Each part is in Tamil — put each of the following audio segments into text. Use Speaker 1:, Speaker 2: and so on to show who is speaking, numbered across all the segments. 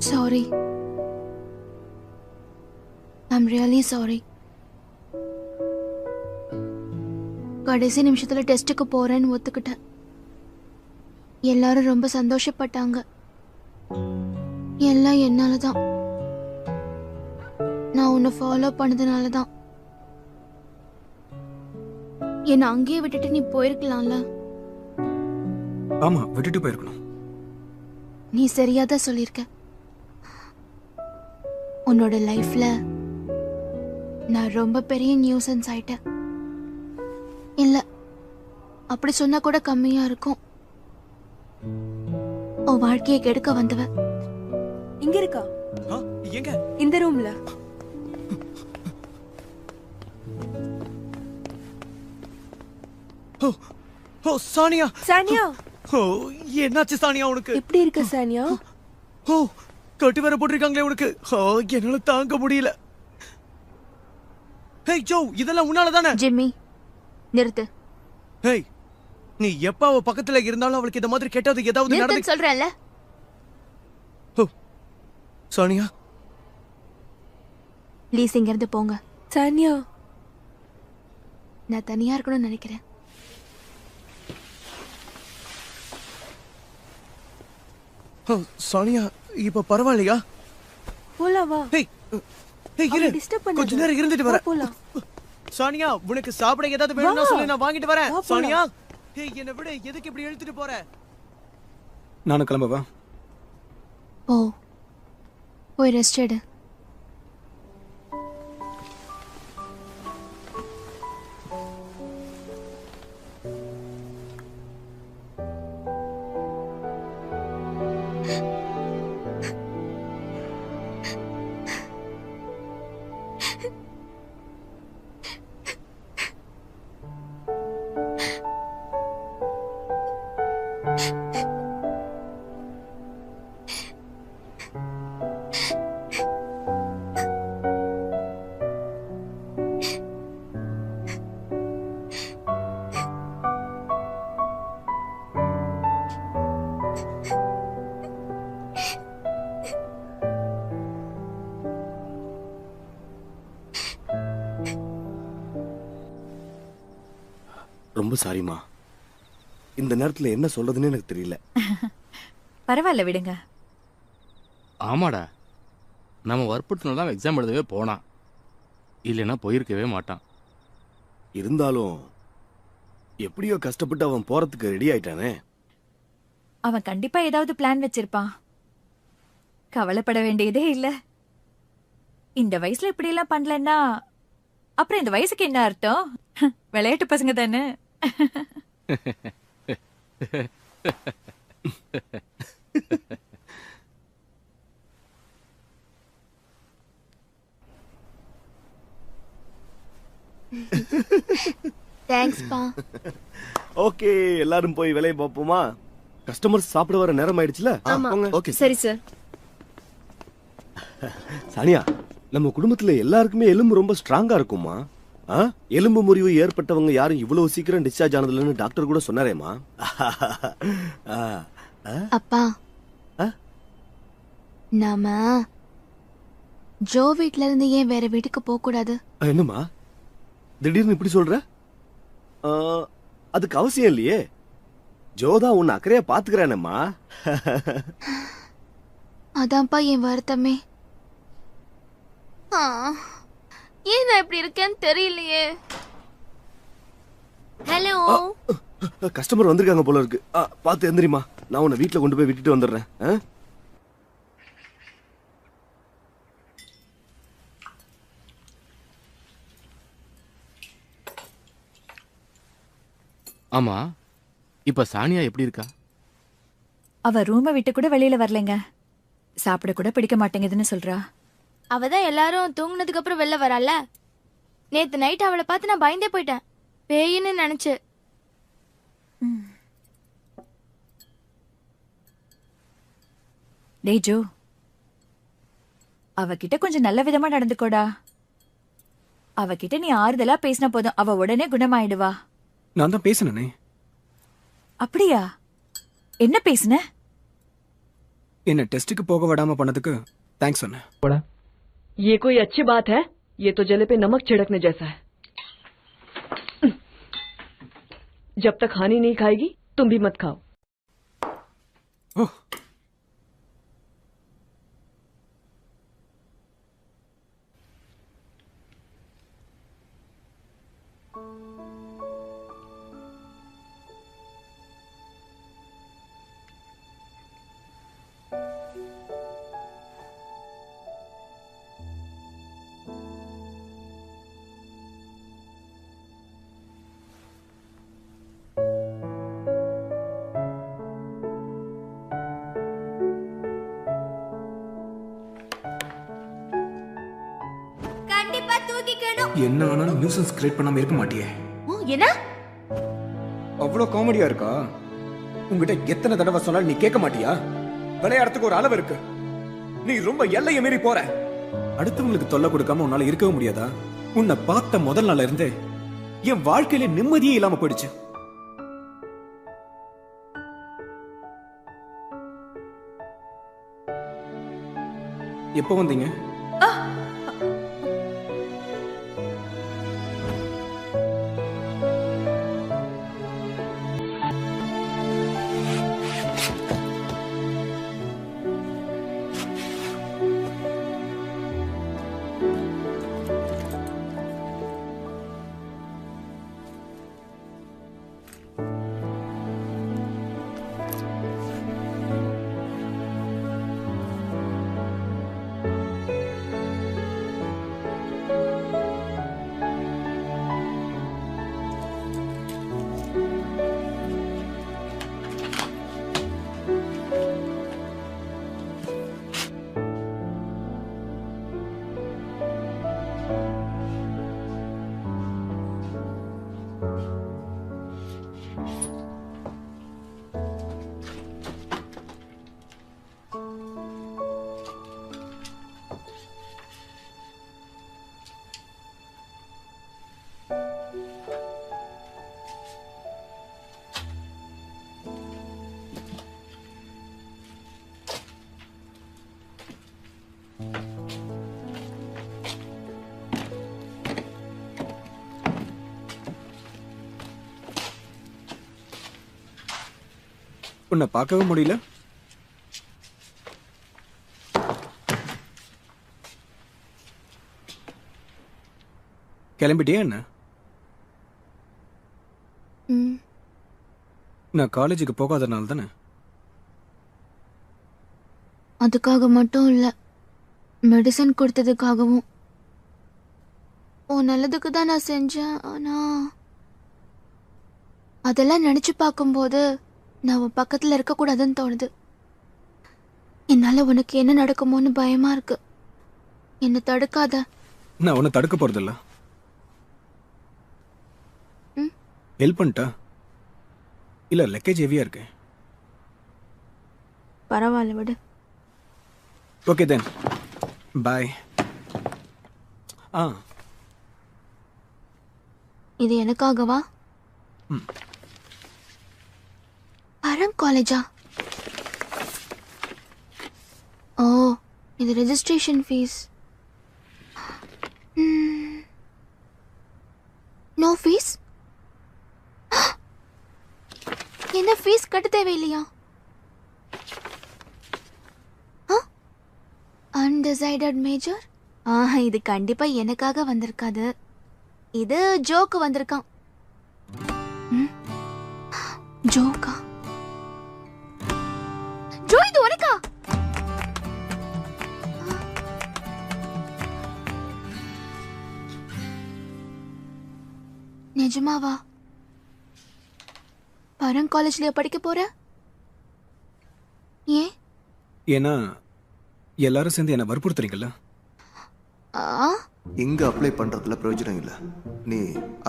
Speaker 1: சாரி. I'm really sorry. கடைசி நிமிஷத்துல டெஸ்ட்டுக்கு போறேன்னு ஒத்துக்கிட்டேன். எல்லாரும் ரொம்ப சந்தோஷப்பட்டாங்க. எல்லாம் என்னாலதான். நான் உன்னை ஃபாலோ பண்ணதுனாலதான். என்னை அங்கேயே விட்டுட்டு நீ போயிருக்கலாம்ல.
Speaker 2: ஆமா, விட்டுட்டு போயிருக்கணும்.
Speaker 1: நீ சரியாதான் சொல்லிருக்க. உன்னோட லைஃப்ல நான் ரொம்ப பெரிய நியூசன்ஸ் ஆயிட்டேன். இல்ல, அப்படி சொன்னா கூட கம்மியா இருக்கும். உன் வாழ்க்கையை கெடுக்க வந்தவ.
Speaker 3: இங்க இருக்கா?
Speaker 2: எங்க?
Speaker 3: இந்த ரூம்ல.
Speaker 2: ஓ சானியா.
Speaker 3: சானியா,
Speaker 2: ஓ என்னாச்சு சானியா உனக்கு?
Speaker 3: எப்படி இருக்க சானியா?
Speaker 2: ஓ கட்டி வேற போட்டிருக்காங்களே உனக்கு. ஓ என்னால தாங்க முடியல. ஹேய் ஜோ, இதெல்லாம் உன்னால தானே?
Speaker 1: ஜிம்மி, நிறுத்து.
Speaker 2: ஹேய், நீ எப்ப அவ பக்கத்துல இருந்தாலும் அவளுக்கு இந்த மாதிரி கெட்டது ஏதாவது நடந்து
Speaker 1: சொல்றேன்ல.
Speaker 2: ஓ சானியா,
Speaker 1: ப்ளீஸ் இங்க இருந்து போங்க.
Speaker 3: சானியா,
Speaker 1: நான் தனியா இருக்கணும்னு நினைக்கிறேன்.
Speaker 2: ஓ சானியா, இப்ப பரவாயில்லையா?
Speaker 3: போலாம் வா.
Speaker 2: ஹேய் ஹேய் இரு,
Speaker 3: டிஸ்டர்ப் பண்ணாத.
Speaker 2: கொஞ்ச நேரம் இருந்துட்டு வரேன்.
Speaker 3: போலாம்.
Speaker 2: சானியா, உனக்கு சாப்பிட ஏதாவது வேணும்னா
Speaker 3: வா.
Speaker 2: சொல்லு, நான் வாங்கிட்டு வரேன்.
Speaker 3: வா, போலாம்.
Speaker 2: சானியா, ஹேய் என்ன விட, எதுக்கு இப்படி இழுத்துட்டு போற?
Speaker 4: நானும் கிளம்பவா?
Speaker 1: போ, போய் ரெஸ்ட் எடு.
Speaker 5: ரொம்ப சாரிமா. இந்த நேரத்துல என்ன சொல்றதுன்னு எனக்கு தெரியல.
Speaker 6: பரவாயில்ல விடுங்க.
Speaker 7: ஆமாடா, நம்ம வற்புறுத்தினால்தான் எக்ஸாம் எழுதவே போனான், இல்லைன்னா போயிருக்கவே மாட்டான்.
Speaker 5: இருந்தாலும் எப்படியோ கஷ்டப்பட்டு அவன் போறதுக்கு ரெடி ஆயிட்டானே.
Speaker 6: அவன் கண்டிப்பா ஏதாவது பிளான் வச்சிருப்பான். கவலைப்பட வேண்டியதே இல்ல. இந்த வயசுல இப்படி எல்லாம் பண்ணலன்னா அப்புறம் இந்த வயசுக்கு என்ன அர்த்தம்? விளையாட்டு பசங்க தானே.
Speaker 1: தேங்க்ஸ் பா.
Speaker 5: ஓகே, எல்லாரும் போய் வேலையை பார்ப்போமா? கஸ்டமர்ஸ் சாப்பிட வர நேரம் ஆயிடுச்சுல. ஓகே
Speaker 3: சரி சார்.
Speaker 5: சானியா, நம்ம குடும்பத்துல எல்லாருக்குமே எலும்பு ரொம்ப ஸ்ட்ராங்கா இருக்குமா? எலும்பு முறிவு ஏற்பட்டவங்க யாரும் இவ்வளவு சீக்கிரம் டிஸ்சார்ஜ் ஆனதுலன்னு டாக்டர் கூட சொன்னாரேமா.
Speaker 1: அப்பா, நாம ஜோ வீட்ல இருந்து ஏன் வேற வீட்டுக்கு போக கூடாது?
Speaker 5: என்னம்மா திடீர்னு இப்படி சொல்ற? அதுக்கு அவசியம் இல்லையே. ஜோதா உன்னை அக்கறையா பாத்துக்கிறானேம்மா.
Speaker 1: அதான்ப்பா என் வருத்தமே. ஏன் நான் இப்படி இருக்கேன்னு தெரியலையே. ஹலோ,
Speaker 5: கஸ்டமர் வந்திருக்காங்க போல இருக்கு. பாத்து எந்திரிமா, நான் உன்னை வீட்டுல கொண்டு போய் விட்டுட்டு வந்துடுறேன்.
Speaker 7: ஆமா, இப்ப சானியா எப்படி இருக்கா?
Speaker 6: அவ ரூமை விட்டு கூட வெளியில வரலைங்க. சாப்பிட கூட பிடிக்க மாட்டேங்குதுன்னு சொல்றா.
Speaker 1: அவதான் எல்லாரும் தூங்குனதுக்கு அப்புறம் வெளில வரால. நேத்து நைட் அவளை பார்த்து நான் பயந்தே போயிட்டேன், பேயின்னு நினைச்சு.
Speaker 6: டேய் ஜோ, அவகிட்ட கொஞ்சம் நல்ல விதமா நடந்துக்கோடா. அவகிட்ட நீ ஆறுதலா பேசின போதும் அவ உடனே குணமாயிடுவா.
Speaker 4: நான் தான் பேசினேனே.
Speaker 6: அப்படியா? என்ன பேசுன?
Speaker 4: என்ன டெஸ்ட்டுக்கு போக விடாம பண்ணதுக்கு தேங்க்ஸ் சொன்னேன்.
Speaker 8: ये कोई अच्छी बात है? ये तो जले पे नमक छिड़कने जैसा है. जब तक हानि नहीं खाएगी तुम भी मत खाओ.
Speaker 4: ஓ,
Speaker 1: கண்டிப்பா தூக்கிக்கணும்.
Speaker 4: என்ன ஆனாலும் நியூசன்ஸ் கிரியேட் பண்ணாம இருக்க மாட்டியே.
Speaker 1: என்ன?
Speaker 4: அவ்வளவு காமெடியா இருக்கா? உங்ககிட்ட எத்தனை தடவை சொன்னாலும் நீ கேட்க மாட்டியா? விளையாடுறதுக்கு ஒரு அளவு இருக்கு. நீ ரொம்ப எல்லையை மீறி போற. அடுத்தவங்களுக்கு தொல்லை கொடுக்காம உன்னால இருக்கவே முடியாதா? உன்னை பார்த்த முதல் நாள்ல இருந்தே என் வாழ்க்கையில நிம்மதியே இல்லாம போயிடுச்சு. எப்போ வந்தீங்க? உன்னை பார்க்கவே முடியல. கிளம்பிட்டியா என்ன? நான் காலேஜுக்கு போகாதனால தானே?
Speaker 1: அதுக்காக மட்டும் இல்ல, மெடிசன் கொடுத்ததுக்காகவும். உன் நல்லதுக்கு தான் நான் செஞ்சேன். ஆனா அதெல்லாம் நினைச்சு பார்க்கும்போது நான் உன் பக்கத்துல இருக்க கூடாதுன்னு தோணுது. என்னால உனக்கு என்ன நடக்குமோன்னு பயமா இருக்கு. என்ன தடுக்காத.
Speaker 4: நான் உன்னை தடுக்க போறதில்ல. ஹெல்ப் பண்ணிட்டா? இல்ல லக்கேஜ் ஹெவியா இருக்கு.
Speaker 1: பரவாயில்ல விடு.
Speaker 4: Okay then bye.
Speaker 1: இது எனக்காகவா? பரம் காலேஜா? ஓ, இது ரெஜிஸ்ட்ரேஷன் ஃபீஸ். No fees? என்ன ஃபீஸ் கட்ட தேவையில்லையா? Undecided major? இது கண்டிப்பா எனக்காக வந்திருக்காது. இது ஜோக்கு வந்திருக்கான். ஜோக்கா? ஜோ, இது உனக்கா? நிஜமாவா? பரம் காலேஜ்லயே படிக்க போற? ஏன்?
Speaker 4: ஏன்னா எல்லாரும் சேர்ந்து என்ன வற்புறுத்துறீங்கல்ல.
Speaker 9: இங்க அப்ளை பண்றதுல பிரயோஜனம் இல்ல. நீ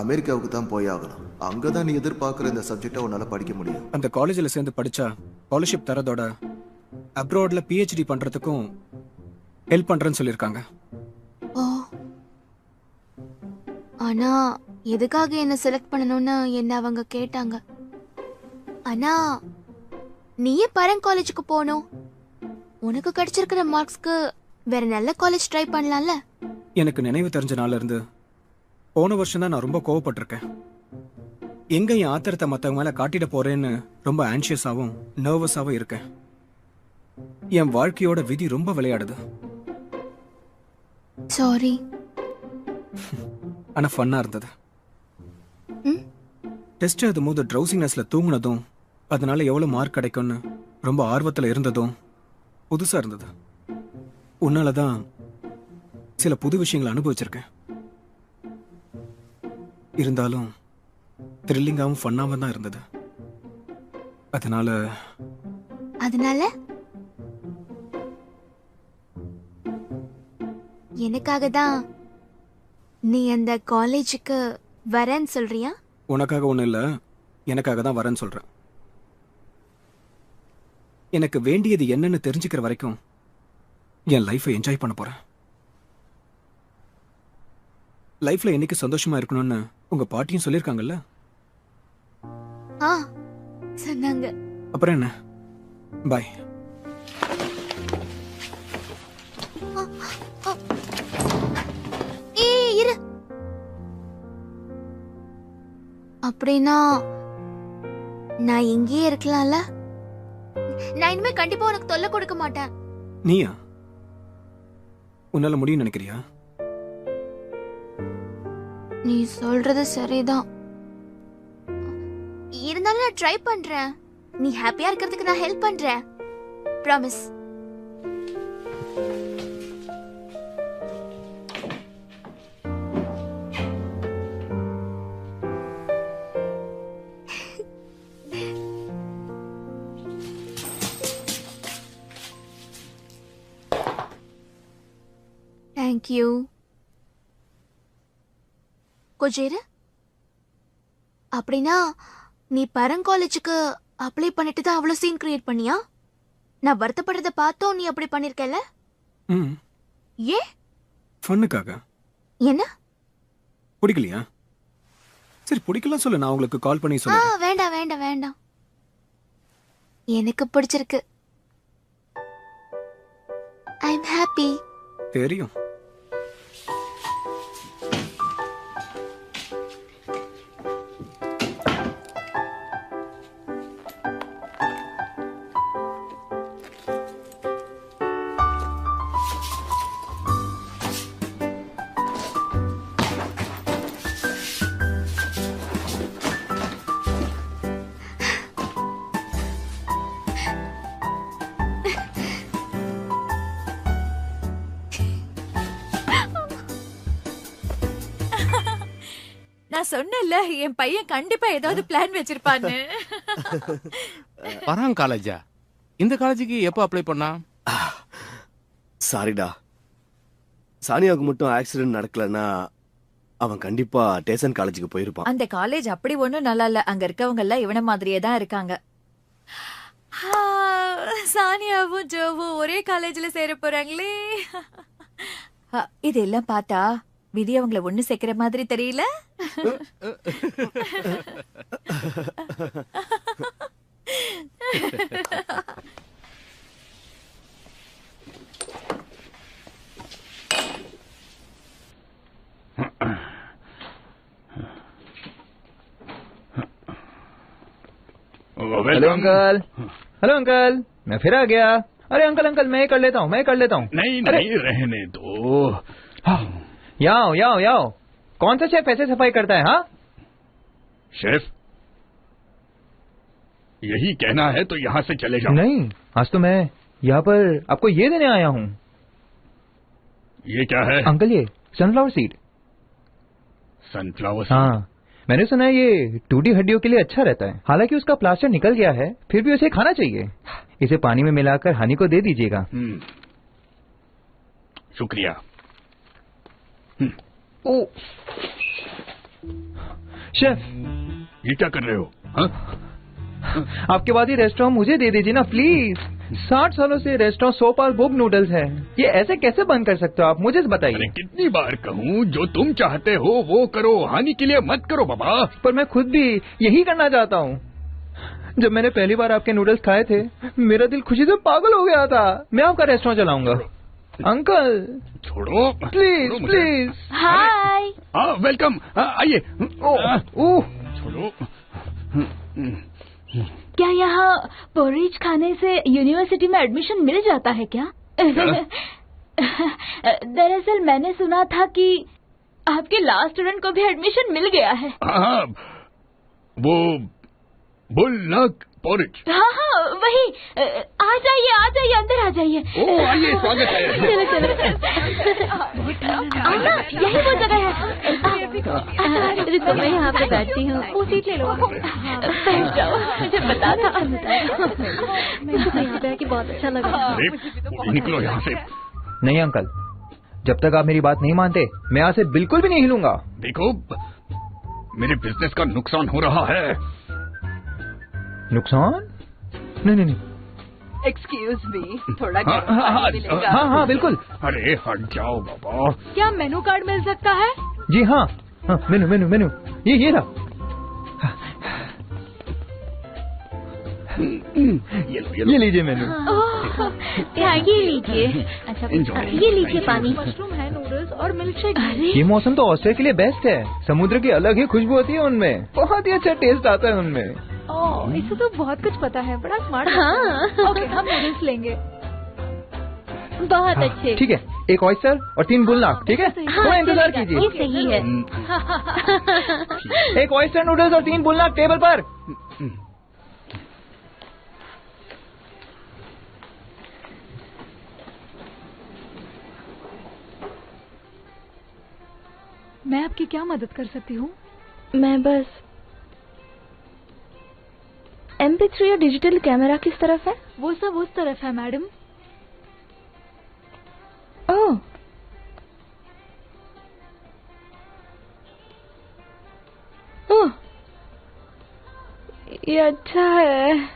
Speaker 9: அமெரிக்காவுக்கு தான் போய் ஆகணும். அங்கதான் நீ எதிர்பார்க்கிற இந்த சப்ஜெக்டை உன்னால படிக்க முடியும்.
Speaker 4: அந்த காலேஜ்ல சேர்ந்து படிச்சா ஸ்காலர்ஷிப் தரதோட அப்ராட்ல PhD பண்றதுக்கும் ஹெல்ப் பண்றேன்னு சொல்லியிருக்காங்க.
Speaker 1: ஓ, ஆனா எதுக்காக என்ன செலக்ட் பண்ணணும்னு என்ன அவங்க கேட்டாங்க. ஆனா நீயே பரங் காலேஜுக்கு போகணும். உனக்கு கிடைச்சிருக்கிற மார்க்ஸ்க்கு வேற நல்ல காலேஜ் ட்ரை பண்ணலாம்ல.
Speaker 4: எனக்கு நினைவு தெரிஞ்ச நாள்ல இருந்து போன வருஷம் தான் நான் ரொம்ப கோவப்பட்டிருக்கேன். எங்க என் ஆத்திரத்தை மத்தவங்க மேல காட்டிட போறேன்னு ரொம்ப ஆன்சியஸாவும் நர்வஸாவும் இருக்கேன். என் வாழ்க்கையோட விதி ரொம்ப விளையாடுது.
Speaker 1: சாரி.
Speaker 4: ஆனா ஃபன்னா இருந்தது. டெஸ்ட் எழுதும்போது ட்ரௌசினஸ்ல தூங்குனதும் அதனால எவ்வளவு மார்க் கிடைக்கும்னு ரொம்ப ஆர்வத்துல இருந்ததும் புதுசா இருந்தது. உன்னாலதான் சில புது விஷயங்களை அனுபவிச்சிருக்கேன். இருந்தாலும் த்ரில்லிங்காவும் ஃபன்னாவும் தான் இருந்தது. அதனால
Speaker 1: எனக்காக தான் நீ அந்த காலேஜுக்கு வரேன்னு சொல்றியா?
Speaker 4: உனக்காக ஒண்ணும் இல்ல, எனக்காக தான் வரேன்னு சொல்றேன். எனக்கு வேண்டியது என்னன்னு தெரிஞ்சுக்கிற வரைக்கும் என் லைஃபை என்ஜாய் பண்ண போறேன். லைஃப்ல என்னைக்கு சந்தோஷமா இருக்கணும்னு உங்க பாட்டியும் சொல்லிருக்காங்கல்ல.
Speaker 1: சொன்னாங்க.
Speaker 4: அப்புறம் என்ன, பாய்.
Speaker 1: இரு. அப்படின்னா நான் இங்கேயே இருக்கலாம்ல. நான் இனிமே கண்டிப்பா உனக்கு தொல்லை கொடுக்க மாட்டேன்.
Speaker 4: நீயா? உன்னால முடியும் நினைக்கிறியா?
Speaker 1: நீ சொல்றது சரிதான். இருந்தாலும் நான் ட்ரை பண்றேன். நீ ஹாப்பியா இருக்கிறதுக்கு நான் ஹெல்ப் பண்றேன். ப்ராமிஸ். Thank you. கொஞ்சம் அப்படின்னா நீ பரங் காலேஜுக்கு அப்ளை பண்ணிட்டு தான் அவ்வளவு சீன் கிரியேட் பண்ணியா? நான் வருத்தப்படுறத பார்த்தோம் நீ அப்படி பண்ணிருக்கல. ஏ?
Speaker 4: ஃபன்னுக்காக.
Speaker 1: என்ன?
Speaker 4: பிடிக்கலையா? சரி பிடிக்கலாம் சொல்லு, நான் உங்களுக்கு கால் பண்ணி சொல்றேன்.
Speaker 1: வேண்டாம் வேண்டாம் வேண்டாம், எனக்கு பிடிச்சிருக்கு. ஐ அம் ஹாப்பி.
Speaker 4: தெரியும்.
Speaker 6: நான் சொன்னேன்ல என் பையன் கண்டிப்பா ஏதாவது பிளான் வச்சிருப்பான்னு.
Speaker 7: பராங் காலேஜா? இந்த காலேஜுக்கு எப்போ அப்ளை பண்ணா?
Speaker 5: சாரிடா, சானியாவுக்கு மட்டும் ஆக்சிடென்ட் நடக்கலன்னா அவன் கண்டிப்பா டேசன் காலேஜுக்கு போயிருப்பான்.
Speaker 6: அந்த காலேஜ் அப்படி ஒண்ணும் நல்லா இல்ல. அங்க இருக்கவங்க எல்லாம் இவன மாதிரியே தான் இருக்காங்க. சானியாவும் ஜோவும் ஒரே காலேஜ்ல சேர போறாங்களே. இதெல்லாம் பார்த்தா விதி அவங்கள ஒண்ணு சேர்க்கிற மாதிரி தெரியல.
Speaker 10: हेलो अंकल, हेलो अंकल, मैं फिर आ गया। अरे अंकल अंकल मैं कर लेता हूँ, मैं कर लेता हूँ।
Speaker 11: नहीं नहीं रहने दो।
Speaker 10: याओ, कौन सा शेफ ऐसे सफाई करता है? हाँ
Speaker 11: शेफ, यही कहना है तो यहाँ से चले जाओ।
Speaker 10: नहीं, आज तो मैं यहाँ पर आपको ये देने आया हूँ।
Speaker 11: ये क्या है?
Speaker 10: अंकल ये सनफ्लावर सीड।
Speaker 11: Sunflower seed?
Speaker 10: हाँ, मैंने सुना है ये टूटी हड्डियों के लिए अच्छा रहता है। हालांकि उसका प्लास्टर निकल गया है, फिर भी उसे खाना चाहिए। इसे पानी में मिलाकर हानि को दे दीजिएगा।
Speaker 11: शुक्रिया।
Speaker 10: ओ शेफ,
Speaker 11: ये क्या कर रहे हो? हाँ?
Speaker 10: आपके बाद ही रेस्टोरेंट मुझे दे दीजिए ना प्लीज। 60 सालों से रेस्टोरेंट सोपाल बुक नूडल्स है, ये ऐसे कैसे बंद कर सकते हो आप? मुझे बताइए।
Speaker 11: अरे कितनी बार कहूँ, जो तुम चाहते हो वो करो, हानि के लिए मत करो बाबा।
Speaker 10: पर मैं खुद भी यही करना चाहता हूँ। जब मैंने पहली बार आपके नूडल्स खाए थे, मेरा दिल खुशी से पागल हो गया था। मैं आपका रेस्टोरेंट चलाऊंगा। अंकल
Speaker 11: छोड़ो
Speaker 10: प्लीज
Speaker 11: छोड़ो मुझे।
Speaker 10: प्लीज।
Speaker 1: हाय।
Speaker 11: हाँ वेलकम, आइए।
Speaker 10: ओह
Speaker 11: छोड़ो।
Speaker 12: क्या यहाँ पोरीज खाने से यूनिवर्सिटी में एडमिशन मिल जाता है क्या? दरअसल मैंने सुना था कि आपके लास्ट स्टूडेंट को भी एडमिशन मिल गया है।
Speaker 11: हाँ, वो बुलनक पोरिज।
Speaker 12: हाँ हाँ वही। आ जाइए अंदर आ जाइए।
Speaker 11: ओ आइए, स्वागत है।
Speaker 12: चलो आना, यही वो जगह है। रुको मैं यहाँ पे बैठती हूँ। वो सीट ले लो। बैठ जाओ, मुझे पता था। मुझे यहाँ पे आके बहुत अच्छा लगा।
Speaker 11: निकलो यहाँ से।
Speaker 10: नहीं अंकल, जब तक आप मेरी बात नहीं मानते मैं यहाँ से बिल्कुल भी नहीं हिलूंगा।
Speaker 11: देखो, मेरे बिजनेस का नुकसान हो रहा है।
Speaker 10: नुकसान? नहीं।
Speaker 6: एक्सक्यूज मी, थोड़ा
Speaker 10: हाँ बिल्कुल।
Speaker 11: अरे हट जाओ बाबा।
Speaker 12: क्या मेनू कार्ड मिल सकता है?
Speaker 10: जी हाँ, मेनू ये रहा। ये लीजिए मेनू।
Speaker 12: ये लीजिए। अच्छा ये लीजिए पानी।
Speaker 3: मशरूम है, नूडल्स और मिल्क शेक।
Speaker 10: ये मौसम तो ऑस्ट्रेलिया के लिए बेस्ट है। समुद्र की अलग ही खुशबू होती है उनमें, बहुत ही अच्छा टेस्ट आता है उनमें।
Speaker 3: ओह, इसे तो बहुत कुछ पता है, बड़ा स्मार्ट।
Speaker 12: हाँ।
Speaker 3: ओके, हम नूडल्स लेंगे।
Speaker 12: बहुत अच्छे।
Speaker 10: ठीक है, एक ऑयस्टर और 3 बुलनाक। ठीक है, थोड़ा इंतजार कीजिए।
Speaker 12: ये सही है।
Speaker 10: एक ऑयस्टर नूडल्स और 3 बुलनाक टेबल पर।
Speaker 3: मैं आपकी क्या मदद कर सकती हूँ?
Speaker 12: मैं बस MP3 और डिजिटल कैमरा किस तरफ है?
Speaker 3: वो सब उस तरफ है मैडम।
Speaker 12: ओह, ये अच्छा है।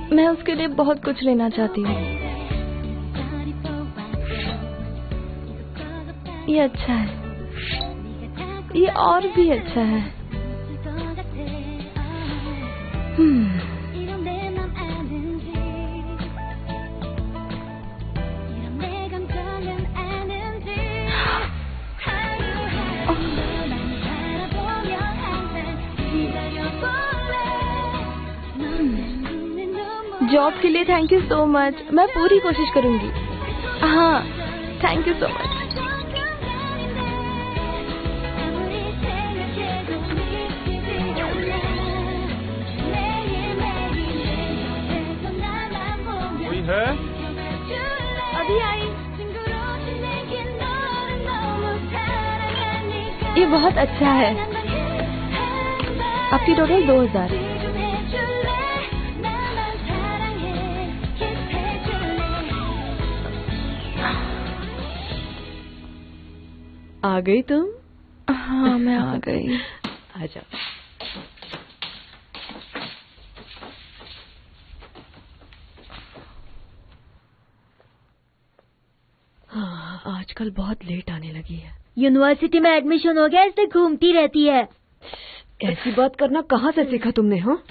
Speaker 12: मैं उसके लिए बहुत कुछ लेना चाहती हूँ। ये अच्छा है, ये और भी अच्छा है। जॉब के लिए थैंक यू सो मच। मैं पूरी कोशिश करूंगी। हाँ, थैंक यू सो मच।
Speaker 10: कोई है?
Speaker 12: अभी आई। ये बहुत अच्छा है। आपकी टोटल 2000।
Speaker 8: आ गई तुम?
Speaker 12: हाँ मैं आ गई।
Speaker 8: आ जाओ। हाँ, आजकल बहुत लेट आने लगी है।
Speaker 12: यूनिवर्सिटी में एडमिशन हो गया इसलिए घूमती रहती है।
Speaker 8: ऐसी बात करना कहाँ से सीखा तुमने? हाँ,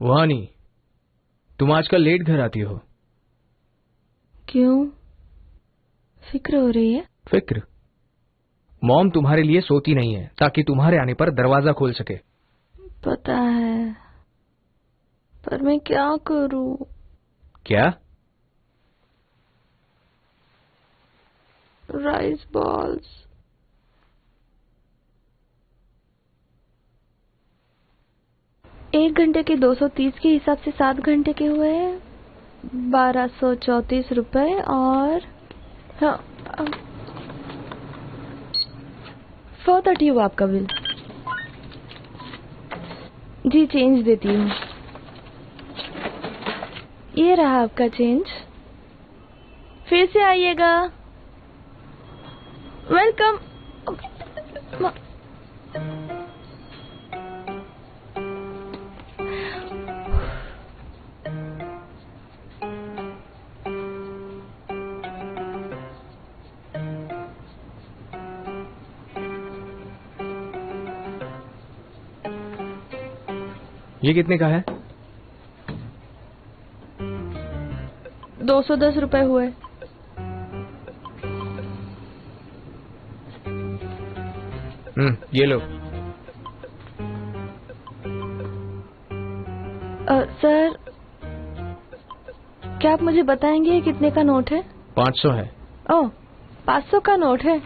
Speaker 2: वानी, तुम आजकल लेट घर आती हो।
Speaker 12: क्यों? फिक्र हो रही है?
Speaker 2: फिक्र? मॉम तुम्हारे लिए सोती नहीं है ताकि तुम्हारे आने पर दरवाजा खोल सके।
Speaker 12: पता है, पर मैं क्या करूं?
Speaker 2: क्या?
Speaker 12: Rice balls. 1 घंटे के 230 के हिसाब से 7 घंटे के हुए 1234 रुपए और हाँ 430 हुआ आपका बिल। जी चेंज देती हूँ, ये रहा आपका चेंज, फिर से आइएगा। वेलकम।
Speaker 2: ये कितने का है?
Speaker 12: 210 रुपए हुए।
Speaker 2: ये लो।
Speaker 12: सर क्या आप मुझे बताएंगे कितने का नोट है?
Speaker 2: 500 है।
Speaker 12: ओह 500 का नोट है।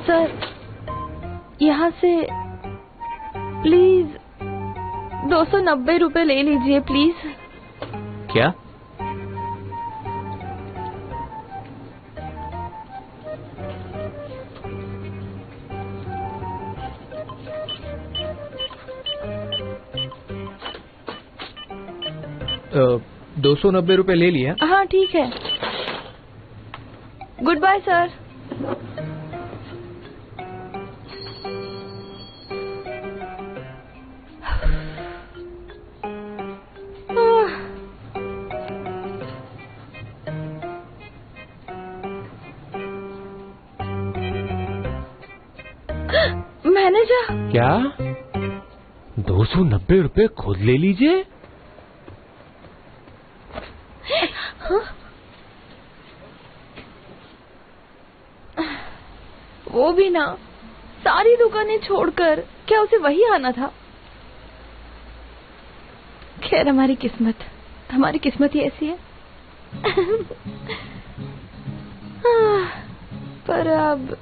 Speaker 12: सर यहाँ से प्लीज 290 रुपए ले लीजिए प्लीज।
Speaker 2: क्या? अ, 290 रुपए ले लिया।
Speaker 12: हाँ ठीक है, गुड बाय सर। मैनेजर
Speaker 7: क्या 290 रुपए खुद ले लीजिए?
Speaker 12: वो भी ना सारी दुकानें छोड़कर, क्या उसे वही आना था? खैर हमारी किस्मत ही ऐसी है। पर अब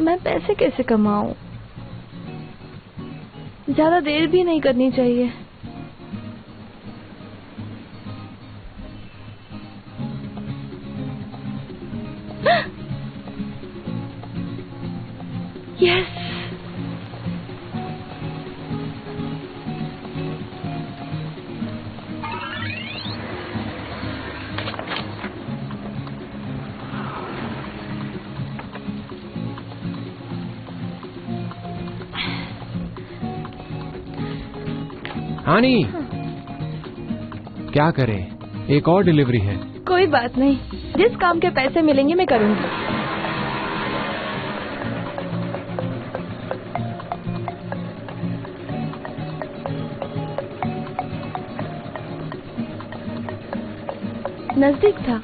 Speaker 12: मैं पैसे कैसे कमाऊं? ज्यादा देर भी नहीं करनी चाहिए। यस
Speaker 7: हानी क्या करें, एक और डिलीवरी है।
Speaker 12: कोई बात नहीं, जिस काम के पैसे मिलेंगे मैं करूंगी। नजदीक था।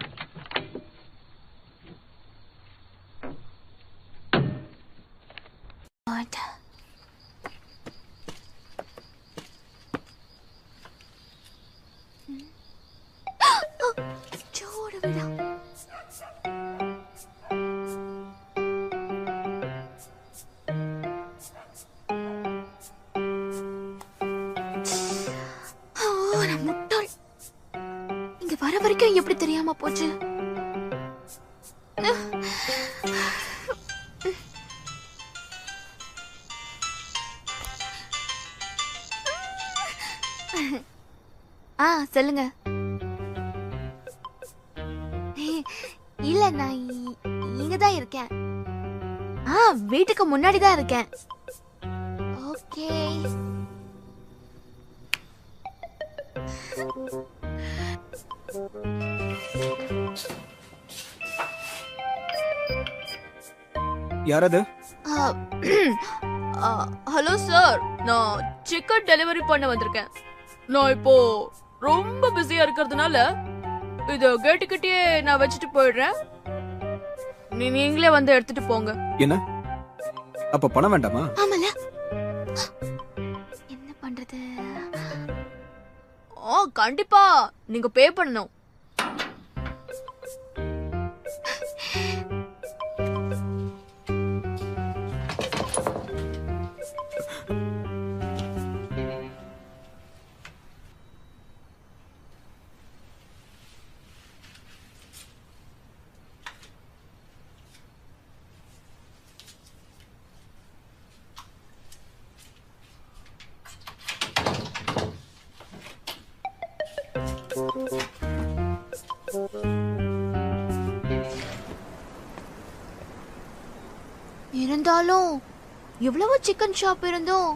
Speaker 1: छोड़ बेटा। நான் முட்டாள். இங்க வர வரைக்கும் எப்படி தெரியாம போச்சு? சொல்லுங்க. இல்ல நான் இங்க தான் இருக்கேன். வீட்டுக்கு முன்னாடி தான் இருக்கேன். ஓகே.
Speaker 4: யாரது?
Speaker 1: ஹலோ சார், நான் சிக்கன் டெலிவரி பண்ண வந்திருக்கேன். நான் இப்போ ரொம்ப பிஸியா இருக்கிறதுனால இத கேட்டுக்கிட்டே நான் வச்சுட்டு போயிடுறேன். நீங்களே வந்து எடுத்துட்டு போங்க.
Speaker 4: என்ன அப்ப பணம் வேண்டாமா?
Speaker 1: ஆமால. என்ன பண்றது? கண்டிப்பா நீங்க பே பண்ணணும். இருந்தாலும் இவ்வளவு சிக்கன் ஷாப் இருந்தும்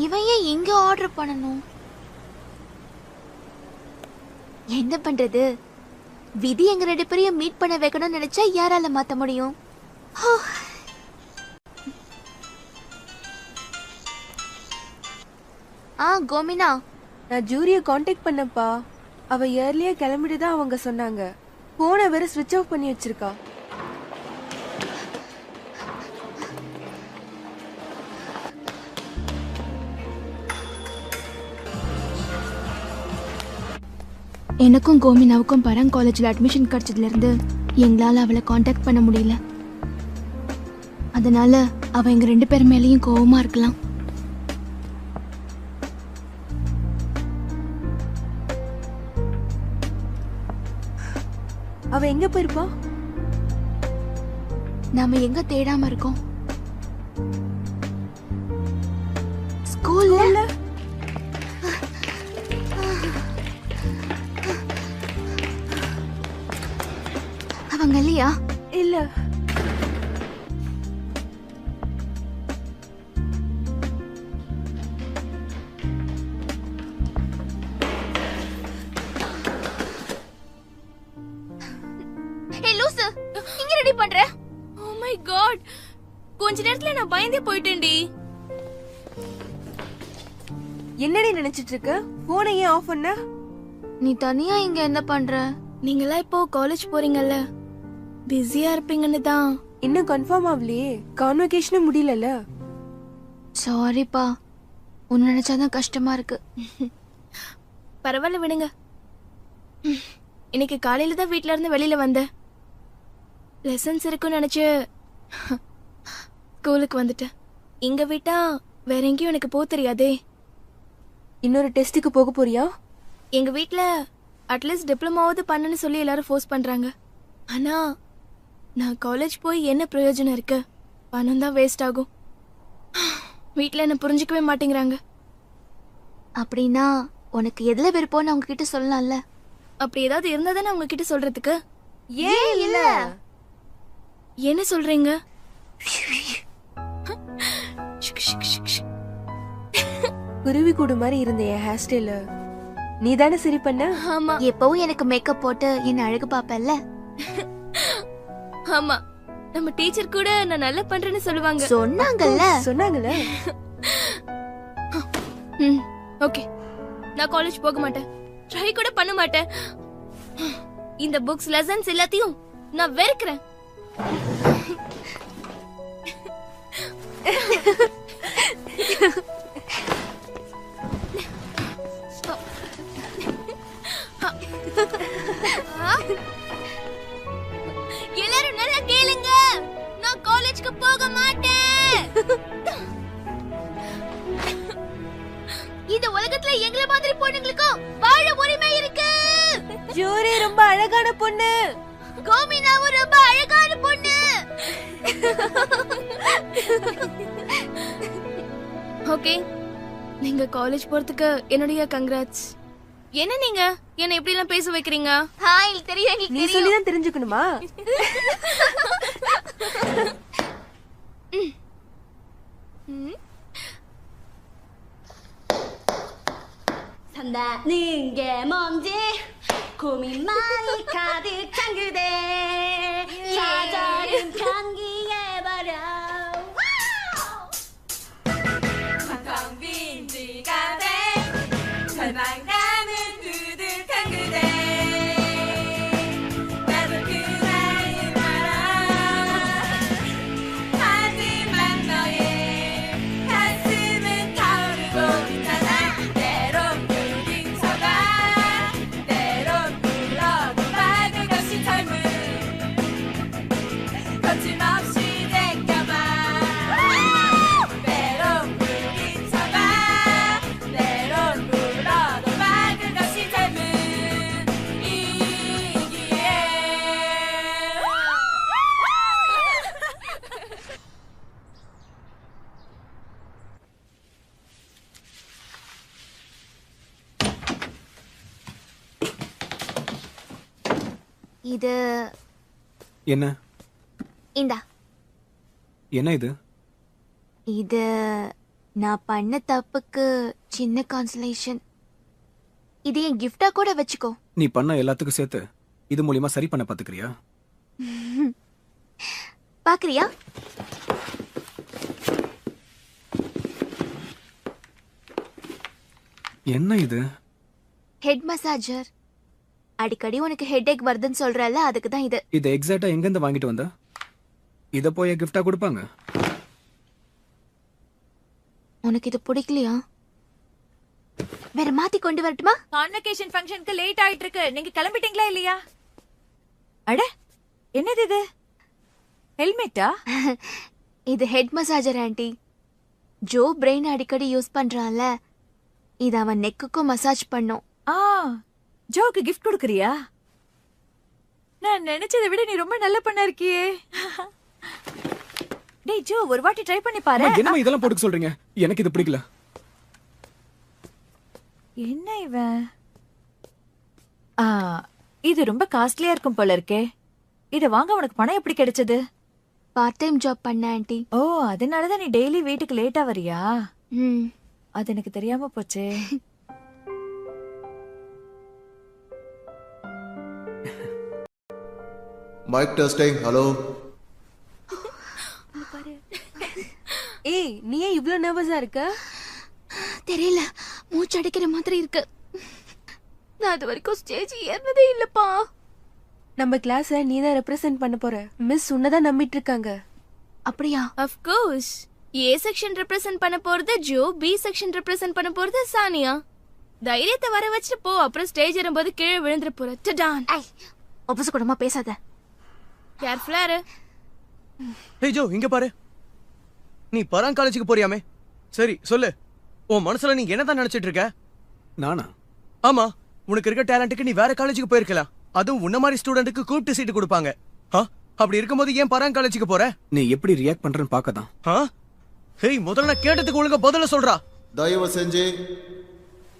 Speaker 1: இவன் ஏன் இங்க ஆர்டர் பண்ணணும்? என்ன பண்றது? விதி எங்க 2 பேரையும் மீட் பண்ண வைக்கணும்னு நினைச்சா யாரால மாத்த முடியும்? கோமினா,
Speaker 13: நான் ஜூரிய காண்டாக்ட் பண்ணப்பா. அவ இயர்லியா கிளம்பிட்டு தான் அவங்க சொன்னாங்க. போனை வேற ஸ்விட்ச் ஆஃப் பண்ணி வச்சிருக்கா.
Speaker 1: எனக்கும் கோமினாவுக்கும் பரங் காலேஜில் அட்மிஷன் கிடைச்சதுல இருந்து எங்களால அவளை காண்டாக்ட் பண்ண முடியல. அதனால அவ எங்க 2 பேர் மேலேயும் கோவமா இருக்கலாம்.
Speaker 13: அவ எங்க போயிருப்பா?
Speaker 1: நாம எங்க தேடாம இருக்கோம்? ஸ்கூல்ல. அவங்க இல்லையா?
Speaker 13: இல்ல.
Speaker 12: கொஞ்ச நேரத்துல நான் பயந்தே போயிட்டேன்டி.
Speaker 13: என்னடி நினைச்சிட்டு இருக்க? போனை ஏன் ஆஃப் பண்ண?
Speaker 1: நீ தனியா இங்க என்ன பண்ற?
Speaker 12: நீங்களா இப்போ காலேஜ் போறீங்கல்ல, பிஸியா இருப்பீங்கன்னு தான்.
Speaker 13: இன்னும் கன்ஃபார்ம் ஆகலையே, கான்வகேஷனும் முடியலல.
Speaker 1: சாரிப்பா, உன்னை நினைச்சாதான் கஷ்டமா இருக்கு.
Speaker 12: பரவாயில்ல விடுங்க. இன்னைக்கு காலையில தான் வீட்ல இருந்து வெளியில வந்தேன். லெசன்ஸ் இருக்குன்னு நினைச்சு ஸ்கூலுக்கு வந்துட்டேன். இங்க விட்டா வேற எங்கேயும் எனக்கு போக தெரியாதே.
Speaker 13: இன்னொரு டெஸ்ட்டுக்கு போக போறியா?
Speaker 12: எங்க வீட்ல அட்லீஸ்ட் டிப்ளமாவது பண்ணணும்னு சொல்லி எல்லாரும் ஃபோர்ஸ் பண்றாங்க. ஆனா நான் காலேஜ் போய் என்ன பிரயோஜனம் இருக்கு? பணம் தான் வேஸ்ட் ஆகும். வீட்ல என்ன புரிஞ்சுக்கவே மாட்டேங்கிறாங்க.
Speaker 1: அப்படின்னா உனக்கு எதுல விருப்பம்னு அவங்க கிட்ட சொல்லலாம்ல.
Speaker 12: அப்படி ஏதாவது இருந்தா தானே அவங்க கிட்ட சொல்றதுக்கு.
Speaker 13: ஏன் இல்ல?
Speaker 12: என்ன சொல்றீங்க?
Speaker 13: குருவி கூடு மாதிரி இருந்த என் ஹேர் ஸ்டைல நீ தானே சரி பண்ண?
Speaker 12: ஆமா.
Speaker 1: எப்பவும் எனக்கு மேக்கப் போட்டு என்ன அழகு பாப்பல்ல.
Speaker 12: ஆமா, நம்ம டீச்சர் கூட நான் நல்லா பண்றேன்னு சொல்லுவாங்க.
Speaker 13: சொன்னாங்கல்ல.
Speaker 12: ஓகே, நான் காலேஜ் போக மாட்டேன், ட்ரை கூட பண்ண மாட்டேன். இந்த புக்ஸ் லெசன்ஸ் எல்லாத்தையும் நான் வெறுக்கிறேன். எல்லாரும் நல்லா கேளுங்க, நான் காலேஜ்க்கு போக மாட்டேன். இந்த உலகத்துல எங்கள மாதிரி பொண்ணுங்களுக்கும் வாழ உரிமை இருக்கு.
Speaker 13: ஜூரி ரொம்ப அழகான பொண்ணு,
Speaker 12: கோமினாவும் ரொம்ப அழகான பொண்ணு. ஓகே, நீங்க காலேஜ் போறதுக்கு என்னுடைய கங்க்ராட்ஸ். என்ன நீங்க என்ன இப்படி எல்லாம் பேச வைக்கிறீங்க?
Speaker 1: தெரியும்,
Speaker 13: நீ சொல்லிதான் தெரிஞ்சுக்கணுமா?
Speaker 14: 산다는 게 뭔지 고민 많이 가득한 그대 좌절은 편기해버려. 텅텅 빈 지갑에 절망감은 두둑한 그대 나도 그 나이 알아. 하지만 너의 가슴은 타오르고 있잖아. 때론 부딪혀가 때론 불러도 받은 것이 젊음.
Speaker 1: இது
Speaker 4: என்ன
Speaker 1: இந்தா.
Speaker 4: என்ன இது?
Speaker 1: இது நான் பண்ண தப்புக்கு சின்ன கான்சலேஷன். இது என் கிஃப்டா கூட வச்சுக்கோ.
Speaker 4: நீ பண்ண எல்லாத்துக்கும் சேர்த்து இது மூலியமா சரி பண்ண பாத்துக்கிறியா?
Speaker 1: பாக்குறியா?
Speaker 4: என்ன இது?
Speaker 1: Head massager. அடிக்கடி உனக்கு ஹெட் வருதுன்னு சொல்றல, அதுக்கு தான் இது.
Speaker 4: இதை எக்ஸாக்ட்டா எங்க இருந்து வாங்கிட்டு வந்த? இத போய் கிஃப்டா கொடுப்பாங்க?
Speaker 1: உனக்கு இது பிடிக்கலையா? வேற மாத்தி கொண்டு வரட்டுமா?
Speaker 6: கான்வகேஷன் ஃபங்க்ஷனுக்கு லேட் ஆயிட்டு இருக்கு. நீங்க கிளம்பிட்டீங்களா இல்லையா? அட என்னது இது? ஹெல்மெட்டா?
Speaker 1: இது head massager aunty. Joe brain அடிக்கடி யூஸ் பண்றான்ல, இது அவன் நெக்குக்கும் மசாஜ் பண்ணும்.
Speaker 6: ஜோக்கு கிஃப்ட் கொடுக்கறியா? நான் நினைச்சதை விட நீ ரொம்ப நல்ல பண்ண இருக்கியே. டேய் ஜோ, ஒரு வாட்டி ட்ரை பண்ணி பாரு.
Speaker 4: என்னமா இதெல்லாம் போட்டுக்க சொல்றீங்க? எனக்கு இது பிடிக்கல.
Speaker 6: என்ன இவன்? இது ரொம்ப காஸ்ட்லியா இருக்கும் போல இருக்கே. இத வாங்க உனக்கு பணம் எப்படி கிடைச்சது?
Speaker 1: பார்ட் டைம் ஜாப் பண்ண ஆண்டி.
Speaker 6: ஓ, அதனாலதான் நீ டெய்லி வீட்டுக்கு லேட்டா வரியா? அது எனக்கு தெரியாம போச்சே.
Speaker 9: Mic testing. ஹலோ.
Speaker 13: ஏய், நீ ஏன் இவ்ளோ நர்வஸா இருக்க?
Speaker 1: தெரியல, மூச்சு அடைக்கிற மாதிரி இருக்கு. நான் அது வரைக்கும் ஸ்டேஜ் ஏறினதே இல்லப்பா.
Speaker 13: நம்ம கிளாஸ நீ தான் ரெப்ரசென்ட் பண்ண போற. மிஸ் உன்னதான் நம்பிட்டு இருக்காங்க.
Speaker 1: அப்படியா?
Speaker 12: Of course. A section represent பண்ண போறது ஜோ, பி செக்ஷன் ரெப்ரசென்ட் பண்ண போறது சானியா. தைரியத்தை வர வச்சுட்டு போ, அப்புறம் ஸ்டேஜ் ஏறும்போது கீழே விழுந்துற போற. டடான்.
Speaker 1: ஒப்பச கூடமா பேசாத.
Speaker 12: கேர்ஃபுல்லா இரு.
Speaker 15: ஹே ஜோ, இங்க பாரு. நீ பராங் காலேஜுக்கு போறியாமே? சரி சொல்லு, உன் மனசுல நீ என்னதான் நினைச்சிட்டு இருக்க?
Speaker 4: நானா?
Speaker 15: ஆமா, உனக்கு இருக்க டேலண்ட்டுக்கு நீ வேற காலேஜுக்கு போயிருக்கலாம். அதுவும் உன்ன மாதிரி ஸ்டூடெண்ட்டுக்கு கூப்பிட்டு சீட்டு கொடுப்பாங்க. அப்படி இருக்கும்போது ஏன் பராங் காலேஜுக்கு போற?
Speaker 4: நீ எப்படி ரியாக்ட் பண்றன்னு பார்க்கதான்.
Speaker 15: ஹேய், முதல்ல நான் கேட்டதுக்கு ஒழுங்கா பதில சொல்றா.
Speaker 9: தயவு செஞ்சு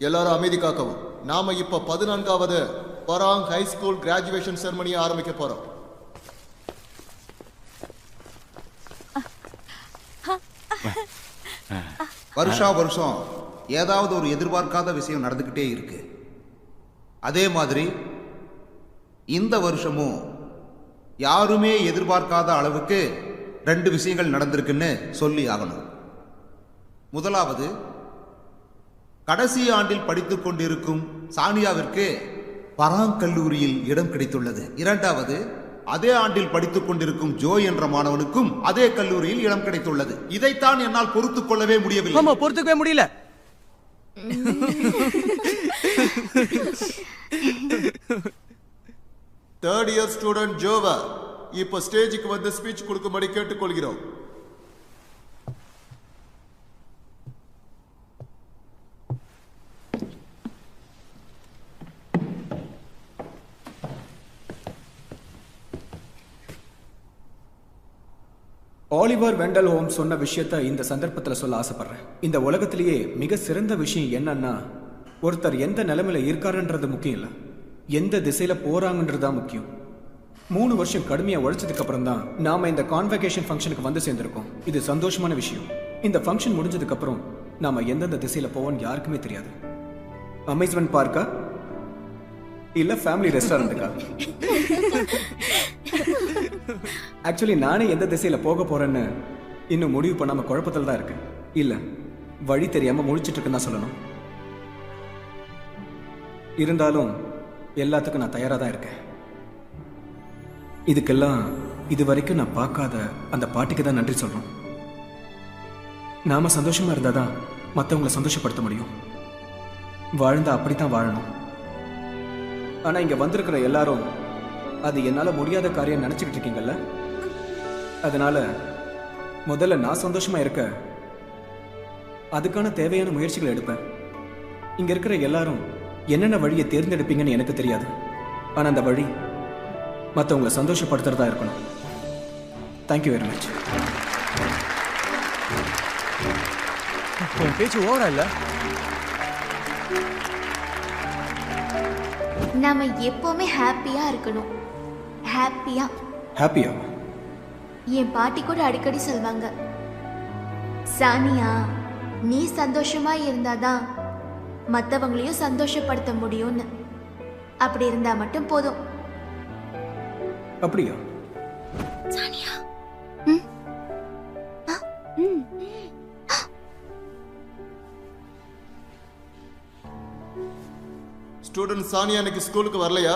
Speaker 9: எல்லாரும் அமைதி காக்கவும். நாம இப்ப 14வது பராங் ஹை ஸ்கூல் கிராஜுவேஷன் செரமனியை ஆரம்பிக்க போறோம்.
Speaker 16: வருஷம் ஏதாவது ஒரு எதிர்பார்க்காத விஷயம் நடந்துகிட்டே இருக்கு. அதே மாதிரி இந்த வருஷமும் யாருமே எதிர்பார்க்காத அளவுக்கு 2 விஷயங்கள் நடந்திருக்குன்னு சொல்லி ஆகணும். முதலாவது, கடைசி ஆண்டில் படித்துக் கொண்டிருக்கும் சானியாவிற்கு பராங் கல்லூரியில் இடம் கிடைத்துள்ளது. இரண்டாவது, அதே ஆண்டில் படித்துக் கொண்டிருக்கும் ஜோ என்ற மாணவனுக்கும் அதே கல்லூரியில் இடம் கிடைத்துள்ளது. இதைத்தான் என்னால் பொறுத்துக் கொள்ளவே முடியவில்லை.
Speaker 15: ஆமா, பொறுத்துக்கவே முடியல.
Speaker 9: தேர்ட் இயர் ஸ்டூடெண்ட் ஜோவா இப்ப ஸ்டேஜுக்கு வந்து ஸ்பீச் கொடுக்கும்படி கேட்டுக்கொள்கிறோம்.
Speaker 4: ஆலிவர் வெண்டல் ஹோம்ஸ் சொன்ன விஷயத்த இந்த சந்தர்ப்பத்தில் சொல்ல ஆசைப்படுறேன். இந்த உலகத்திலேயே மிக சிறந்த விஷயம் என்னன்னா, ஒருத்தர் எந்த நிலைமையில இருக்காருன்றது முக்கியம் இல்லை, எந்த திசையில போறாங்கன்றதுதான் முக்கியம். 3 வருஷம் கடுமையா உழைச்சதுக்கு அப்புறம் தான் நாம இந்த கான்வகேஷன் ஃபங்க்ஷனுக்கு வந்து சேர்ந்திருக்கோம். இது சந்தோஷமான விஷயம். இந்த ஃபங்க்ஷன் முடிஞ்சதுக்கு அப்புறம் நாம எந்தெந்த திசையில போவோம்னு யாருக்குமே தெரியாது. அமேஸ்மெண்ட் பார்க்கா இல்ல ஃபேமிலி ரெஸ்டாரண்ட்டுக்கா? ஆக்சுவலி நானே எந்த திசையில போக போறேன்னு இன்னும் முடிவு பண்ணாம குழப்பத்தில் தான் இருக்கு. இல்ல, வழி தெரியாம முழிச்சிட்டு இருக்குன்னு தான் சொல்லணும். இருந்தாலும் எல்லாத்துக்கும் நான் தயாரா தான் இருக்கேன். இதுக்கெல்லாம் இது வரைக்கும் நான் பார்க்காத அந்த பாட்டிக்கு தான் நன்றி சொல்றோம். நாம சந்தோஷமா இருந்தாதான் மற்றவங்களை சந்தோஷப்படுத்த முடியும். வாழ்ந்தா அப்படித்தான் வாழணும். ஆனா இங்க வந்திருக்கிற எல்லாரும் அது என்னால முடியாத காரியம் நினைச்சுக்கிட்டு இருக்கீங்கல்ல. அதனால முதல்ல நான் சந்தோஷமா இருக்க அதுக்கான தேவையான முயற்சிகளை எடுப்பேன். இங்க இருக்கிற எல்லாரும் என்னென்ன வழியை தேர்ந்தெடுப்பீங்கன்னு எனக்கு தெரியாது. ஆனா அந்த வழி மற்றவங்களை சந்தோஷப்படுத்துறதா இருக்கணும். Thank you very much.
Speaker 15: பேச்சு ஓவரா இல்ல?
Speaker 1: நாம எப்பவுமே ஹாப்பியா இருக்கணும். ஹாப்பியா.
Speaker 4: ஹாப்பியா?
Speaker 1: என் பாட்டி கூட அடிக்கடி சொல்வாங்க, சானியா நீ சந்தோஷமா இருந்தாதான் மத்தவங்களையும் சந்தோஷப்படுத்த முடியும்னு. அப்படி இருந்தா மட்டும் போதும்.
Speaker 4: அப்படியா?
Speaker 1: சானியா
Speaker 9: ஸ்டூடெண்ட் சானியா இன்னைக்கு ஸ்கூலுக்கு வரலையா?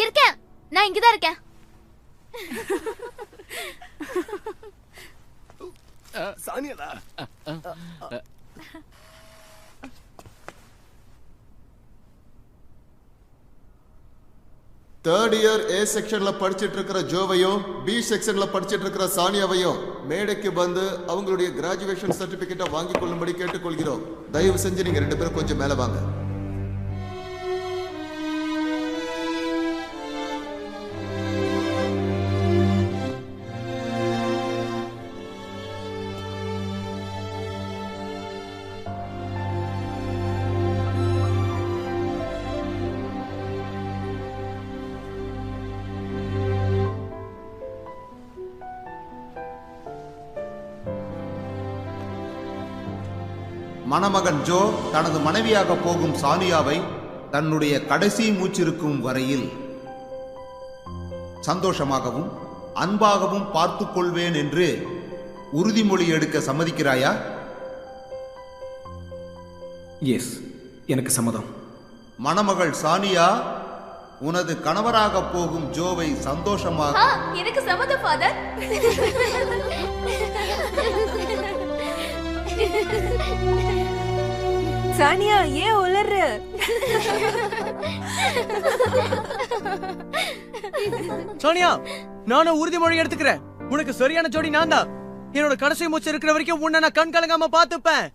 Speaker 1: இருக்கேன், நான் இங்கதான் இருக்கேன்.
Speaker 5: சானியாடா.
Speaker 9: தேர்ட் இயர் ஏ செக்ஷன்ல படிச்சிட்டு இருக்கிற ஜோவையும் பி செக்ஷன்ல படிச்சிட்டு இருக்கிற சானியாவையும் மேடைக்கு வந்து அவங்களுடைய கிராஜுவேஷன் சர்டிபிகேட்டை வாங்கிக் கொள்ளும்படி கேட்டுக்கொள்கிறோம். தயவு செஞ்சு நீங்க 2 பேரும் கொஞ்சம் மேல வாங்க. மணமகன் ஜோ தனது மனைவியாக போகும் சானியாவை தன்னுடைய கடைசி மூச்சிருக்கும் வரையில் சந்தோஷமாகவும் அன்பாகவும் பார்த்துக் கொள்வேன் என்று உறுதிமொழி எடுக்க சம்மதிக்கிறாயா?
Speaker 4: எஸ், எனக்கு சம்மதம்.
Speaker 9: மணமகள் சானியா, உனது கணவராக போகும் ஜோவை சந்தோஷமாக.
Speaker 1: எனக்கு சம்மதம் ஃபாதர்.
Speaker 13: சானியா ஏன் உளற?
Speaker 15: சோனியா, நானும் உறுதிமொழி எடுத்துக்கிறேன். உனக்கு சரியான ஜோடி நான் தான். என்னோட கடைசி மூச்சு இருக்கிற வரைக்கும் உன்னை நான் கண் கலங்காம பாத்துப்பேன்.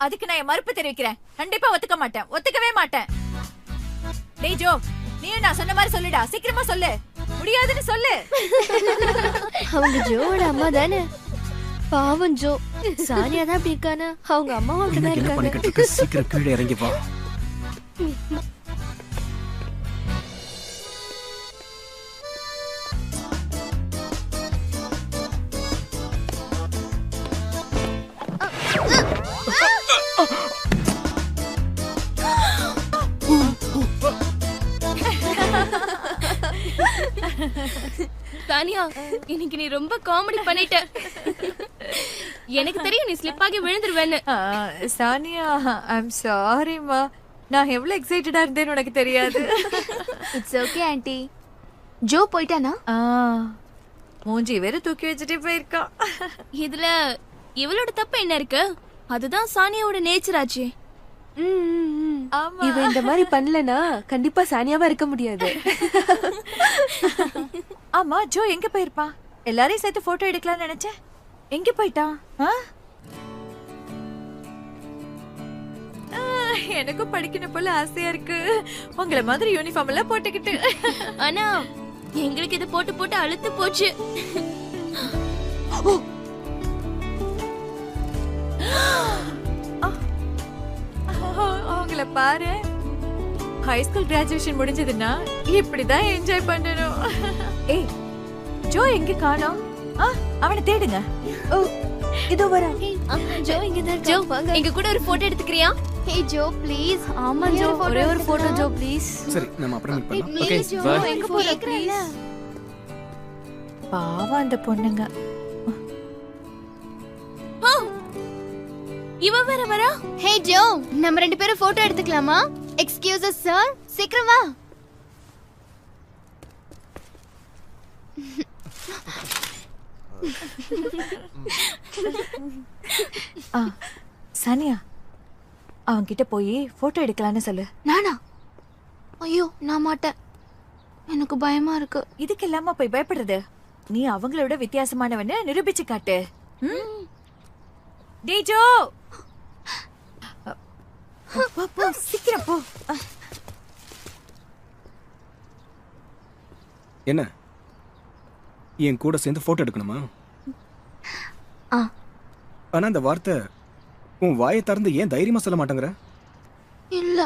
Speaker 6: அதுக்கு நான் என் மறுப்பு தெரிவிக்கிறேன். கண்டிப்பா ஒத்துக்க மாட்டேன், ஒத்துக்கவே மாட்டேன். டேய் ஜோ, நீயும் நான் சொன்ன மாதிரி சொல்லுடா, சீக்கிரமா சொல்லு. முடியாதுன்னு சொல்லு.
Speaker 12: அவங்க ஜோவோட அம்மா தானே. பாவம் ஜோ, சானியா தான் அப்படி இருக்கானு அவங்க அம்மாவும் அப்படிதான்
Speaker 4: என்ன
Speaker 12: இருக்காங்க.
Speaker 4: பண்ணிக்கிட்டு இருக்க? சீக்கிரம் கீழே இறங்கி வா.
Speaker 12: சானியா, இன்னைக்கு நீ ரொம்ப காமெடி பண்ணிட்ட. எனக்கு தெரியும் நீ ஸ்லிப் ஆகி விழுந்துருவேன்னு.
Speaker 6: சானியா, ஐம் சாரிமா. நான் எவ்வளவு எக்ஸைட்டடா இருந்தேன்னு உனக்கு தெரியாது.
Speaker 1: It's okay aunty. ஜோ போயிட்டானா?
Speaker 6: மூஞ்சி வேற தூக்கி வச்சுட்டே போயிருக்கா.
Speaker 12: இதுல இவளோட தப்பு என்ன இருக்கு? அதுதான் சானியாவோட நேச்சர் ஆச்சு.
Speaker 13: இவ இந்த மாதிரி பண்ணலனா கண்டிப்பா சானியாவா இருக்க முடியாது.
Speaker 6: ஆமா, ஜோ எங்க போயிருப்பான்? எல்லாரையும் சேர்த்து போட்டோ எடுக்கலாம்னு நினைச்சேன். எங்க போயிட்டான்? எனக்கும் படிக்கணும் போல ஆசையா இருக்கு, உங்களை மாதிரி யூனிஃபார்ம் எல்லாம் போட்டுக்கிட்டு.
Speaker 12: ஆனா எங்களுக்கு இது போட்டு போட்டு அழுத்து போச்சு.
Speaker 6: அவங்கள பாரு. ஹை ஸ்கூல் கிராஜுவேஷன் முடிஞ்சதுன்னா இப்படிதான் என்ஜாய் பண்ணணும். ஏய், ஜோ எங்க காணோம்? அவனை தேடுங்க.
Speaker 13: ஓ, இதோ வரா.
Speaker 12: ஜோ இங்க தான். ஜோ, எங்க கூட ஒரு போட்டோ எடுத்துக்கறியா?
Speaker 1: Hey Joe please.
Speaker 12: ஆமா ஜோ, ஒரே ஒரு போட்டோ ஜோ ப்ளீஸ்.
Speaker 4: சரி, நம்ம அப்புறம் மீட் பண்ணலாம்.
Speaker 1: Okay bye.
Speaker 12: எங்க போற ப்ளீஸ்?
Speaker 6: பாவம் அந்த பொண்ணுங்க.
Speaker 12: இவ வேற வரா.
Speaker 1: ஹே ஜோ, நம்ம 2 பேரும் போட்டோ எடுத்துக்கலாமா? எக்ஸ்கியூஸ் அஸ் சார், சீக்கிரம் வா.
Speaker 6: சானியா, அவன்கிட்ட போய் போட்டோ எடுக்கலான்னு சொல்லு.
Speaker 1: நானா? ஐயோ, நான் மாட்டேன். எனக்கு பயமா இருக்கு.
Speaker 6: இதுக்கு இல்லாம போய் பயப்படுறது? நீ அவங்களோட வித்தியாசமானவன்னு நிரூபிச்சு காட்டு. டேய் ஜோ, போ, சீக்கிரம் போ.
Speaker 4: என்ன, என் கூட சேர்ந்து போட்டோ எடுக்கணுமா? ஆனா அந்த வார்த்தை உன் வாயை திறந்து ஏன் தைரியமா சொல்ல மாட்டேங்கிற?
Speaker 1: இல்ல,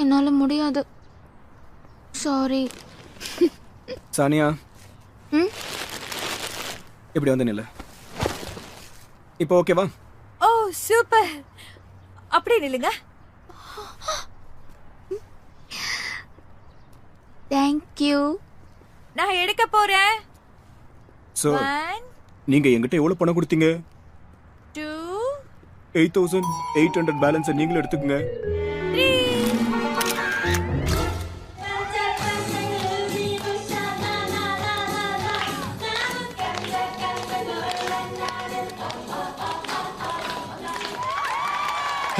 Speaker 1: என்னால முடியாது. சாரி.
Speaker 4: சானியா இப்படி வந்து நில்லு. இப்போ ஓகேவா?
Speaker 6: ஓ சூப்பர். அப்படியே நில்லுங்க.
Speaker 1: Thank you.
Speaker 6: நான் எடுக்க போறேன்.
Speaker 4: சோ நீங்க என்கிட்ட எவ்வளவு பணம் கொடுத்தீங்க? 8,800 பேலன்ஸ் நீங்களும் எடுத்துக்கங்க.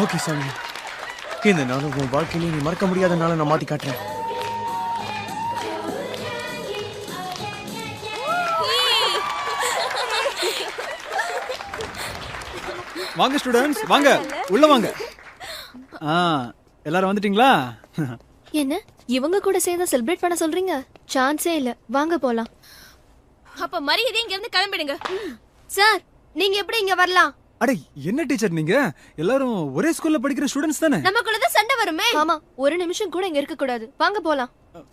Speaker 15: ஓகே சாமி, இந்த நாளும் உன் வாழ்க்கையில நீ மறக்க முடியாத நாளை நான் மாத்தி காட்டுறேன்.
Speaker 17: வாங்க ஸ்டூடண்ட்ஸ், வாங்க உள்ள வாங்க. எல்லாரும் வந்துட்டீங்களா?
Speaker 18: என்ன இவங்க கூட சேர்ந்து செலிப்ரேட் பண்ண சொல்றீங்க? சான்ஸே இல்ல. வாங்க போலாம்.
Speaker 12: அப்ப மரியாதை இங்க இருந்து கிளம்பிடுங்க. சார், நீங்க எப்படி இங்க வரலாம்?
Speaker 17: அட என்ன டீச்சர் நீங்க? எல்லாரும் ஒரே ஸ்கூல்ல படிக்கிற ஸ்டூடண்ட்ஸ் தானே?
Speaker 12: நமக்குள்ளதான் சண்டை வருமே.
Speaker 18: ஆமா, ஒரு நிமிஷம் கூட இங்க இருக்க கூடாது. வாங்க போலாம்.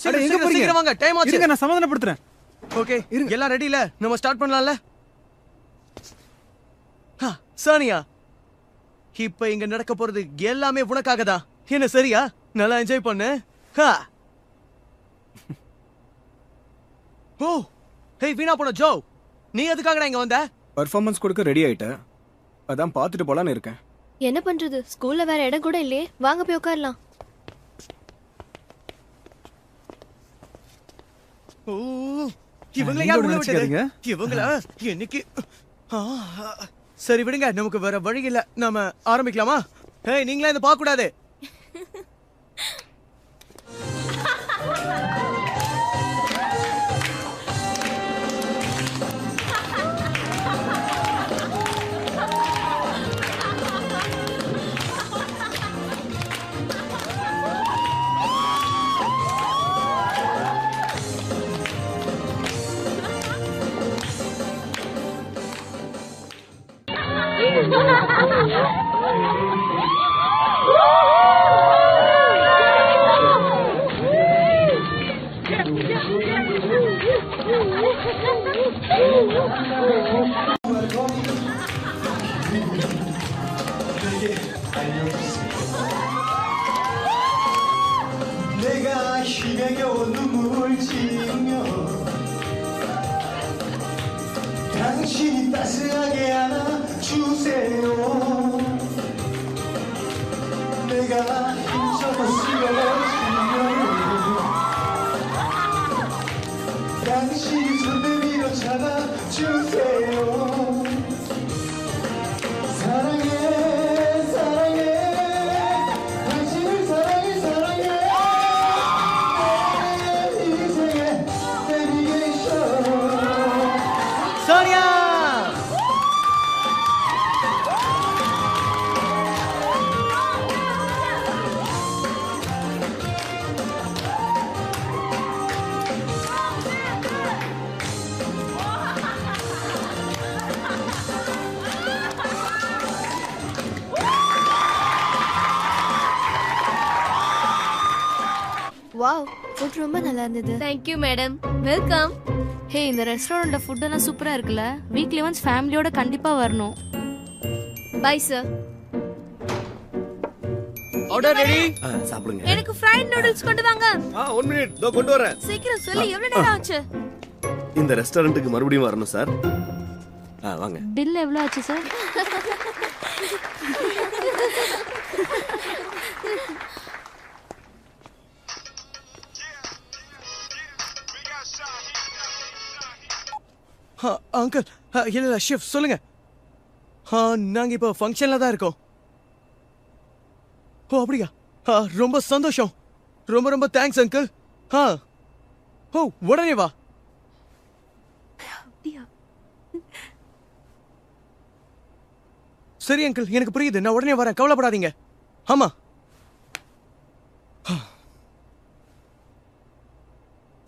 Speaker 17: அட எங்க போறீங்க?
Speaker 15: சீக்கிரம் வாங்க, டைம் ஆச்சு.
Speaker 17: இருங்க நான் சமாதானப்படுத்துறேன்.
Speaker 15: ஓகே, எல்லாம் ரெடி இல்ல? நம்ம ஸ்டார்ட் பண்ணலாம்ல? சானியா, இப்ப இங்க நடக்க போறது எல்லாமே உனக்காக தான். என்ன சரியா? நல்லா என்ஜாய் பண்ணு. ஓ ஹே வீணா போன ஜோ, நீ எதுக்காகடா இங்க வந்த?
Speaker 4: பெர்ஃபார்மன்ஸ் கொடுக்க ரெடி ஆயிட்டேன், அதான் பார்த்துட்டு போலான்னு இருக்கேன்.
Speaker 18: என்ன பண்றது, ஸ்கூல்ல வேற இடம் கூட இல்லையே. வாங்க போய் உட்காரலாம்.
Speaker 15: ஓ இவங்கள யார் உள்ள விட்டது? இவங்கள இன்னைக்கு சரி விடுங்க, நமக்கு வேற வழி இல்ல. நாம ஆரம்பிக்கலாமா? ஹே நீங்களே இத பார்க்க கூடாது.
Speaker 19: 내가 힘에게 온 눈물 지으며 당신이 따스하게 안아주세요. 내가 힘줘서 쓰러지면 당신이 손을 밀어 잡아주세요. 사랑해 사랑해 당신을 사랑해 사랑해 내 인생의 내비게이션.
Speaker 15: 소니야
Speaker 18: வாவ், ஃபுட் ரொம்ப நல்லா இருந்தது.
Speaker 12: Thank you madam. வெல்கம்.
Speaker 18: ஹே, இந்த ரெஸ்டாரண்ட்ல ஃபுட் எல்லாம் சூப்பரா இருக்குல்ல. வீக்லி ஒன்ஸ் ஃபேமிலியோட கண்டிப்பா வரணும்.
Speaker 12: Bye sir.
Speaker 15: Order ready.
Speaker 5: சாப்பிடுங்க.
Speaker 12: எனக்கு ஃப்ரைட் நூடுல்ஸ் கொண்டு வாங்க.
Speaker 5: 1 மினிட் தோ கொண்டு வரேன்.
Speaker 12: சீக்கிரம் சொல்லி எவ்வளவு நேரம் ஆச்சு?
Speaker 5: இந்த ரெஸ்டாரண்ட்டுக்கு மறுபடியும் வரணும் சார். வாங்க.
Speaker 18: பில் எவ்வளவு ஆச்சு சார்?
Speaker 15: அங்கிள் இல்ல ஷெஃப் சொல்லுங்க. நாங்க இப்போ ஃபங்க்ஷன்ல தான் இருக்கோம். ஓ அப்படியா? ரொம்ப சந்தோஷம். ரொம்ப ரொம்ப தேங்க்ஸ் அங்கிள். ஓ உடனே வா. சரி அங்கிள், எனக்கு புரியுது. நான் உடனே வரேன், கவலைப்படாதீங்க. ஆமா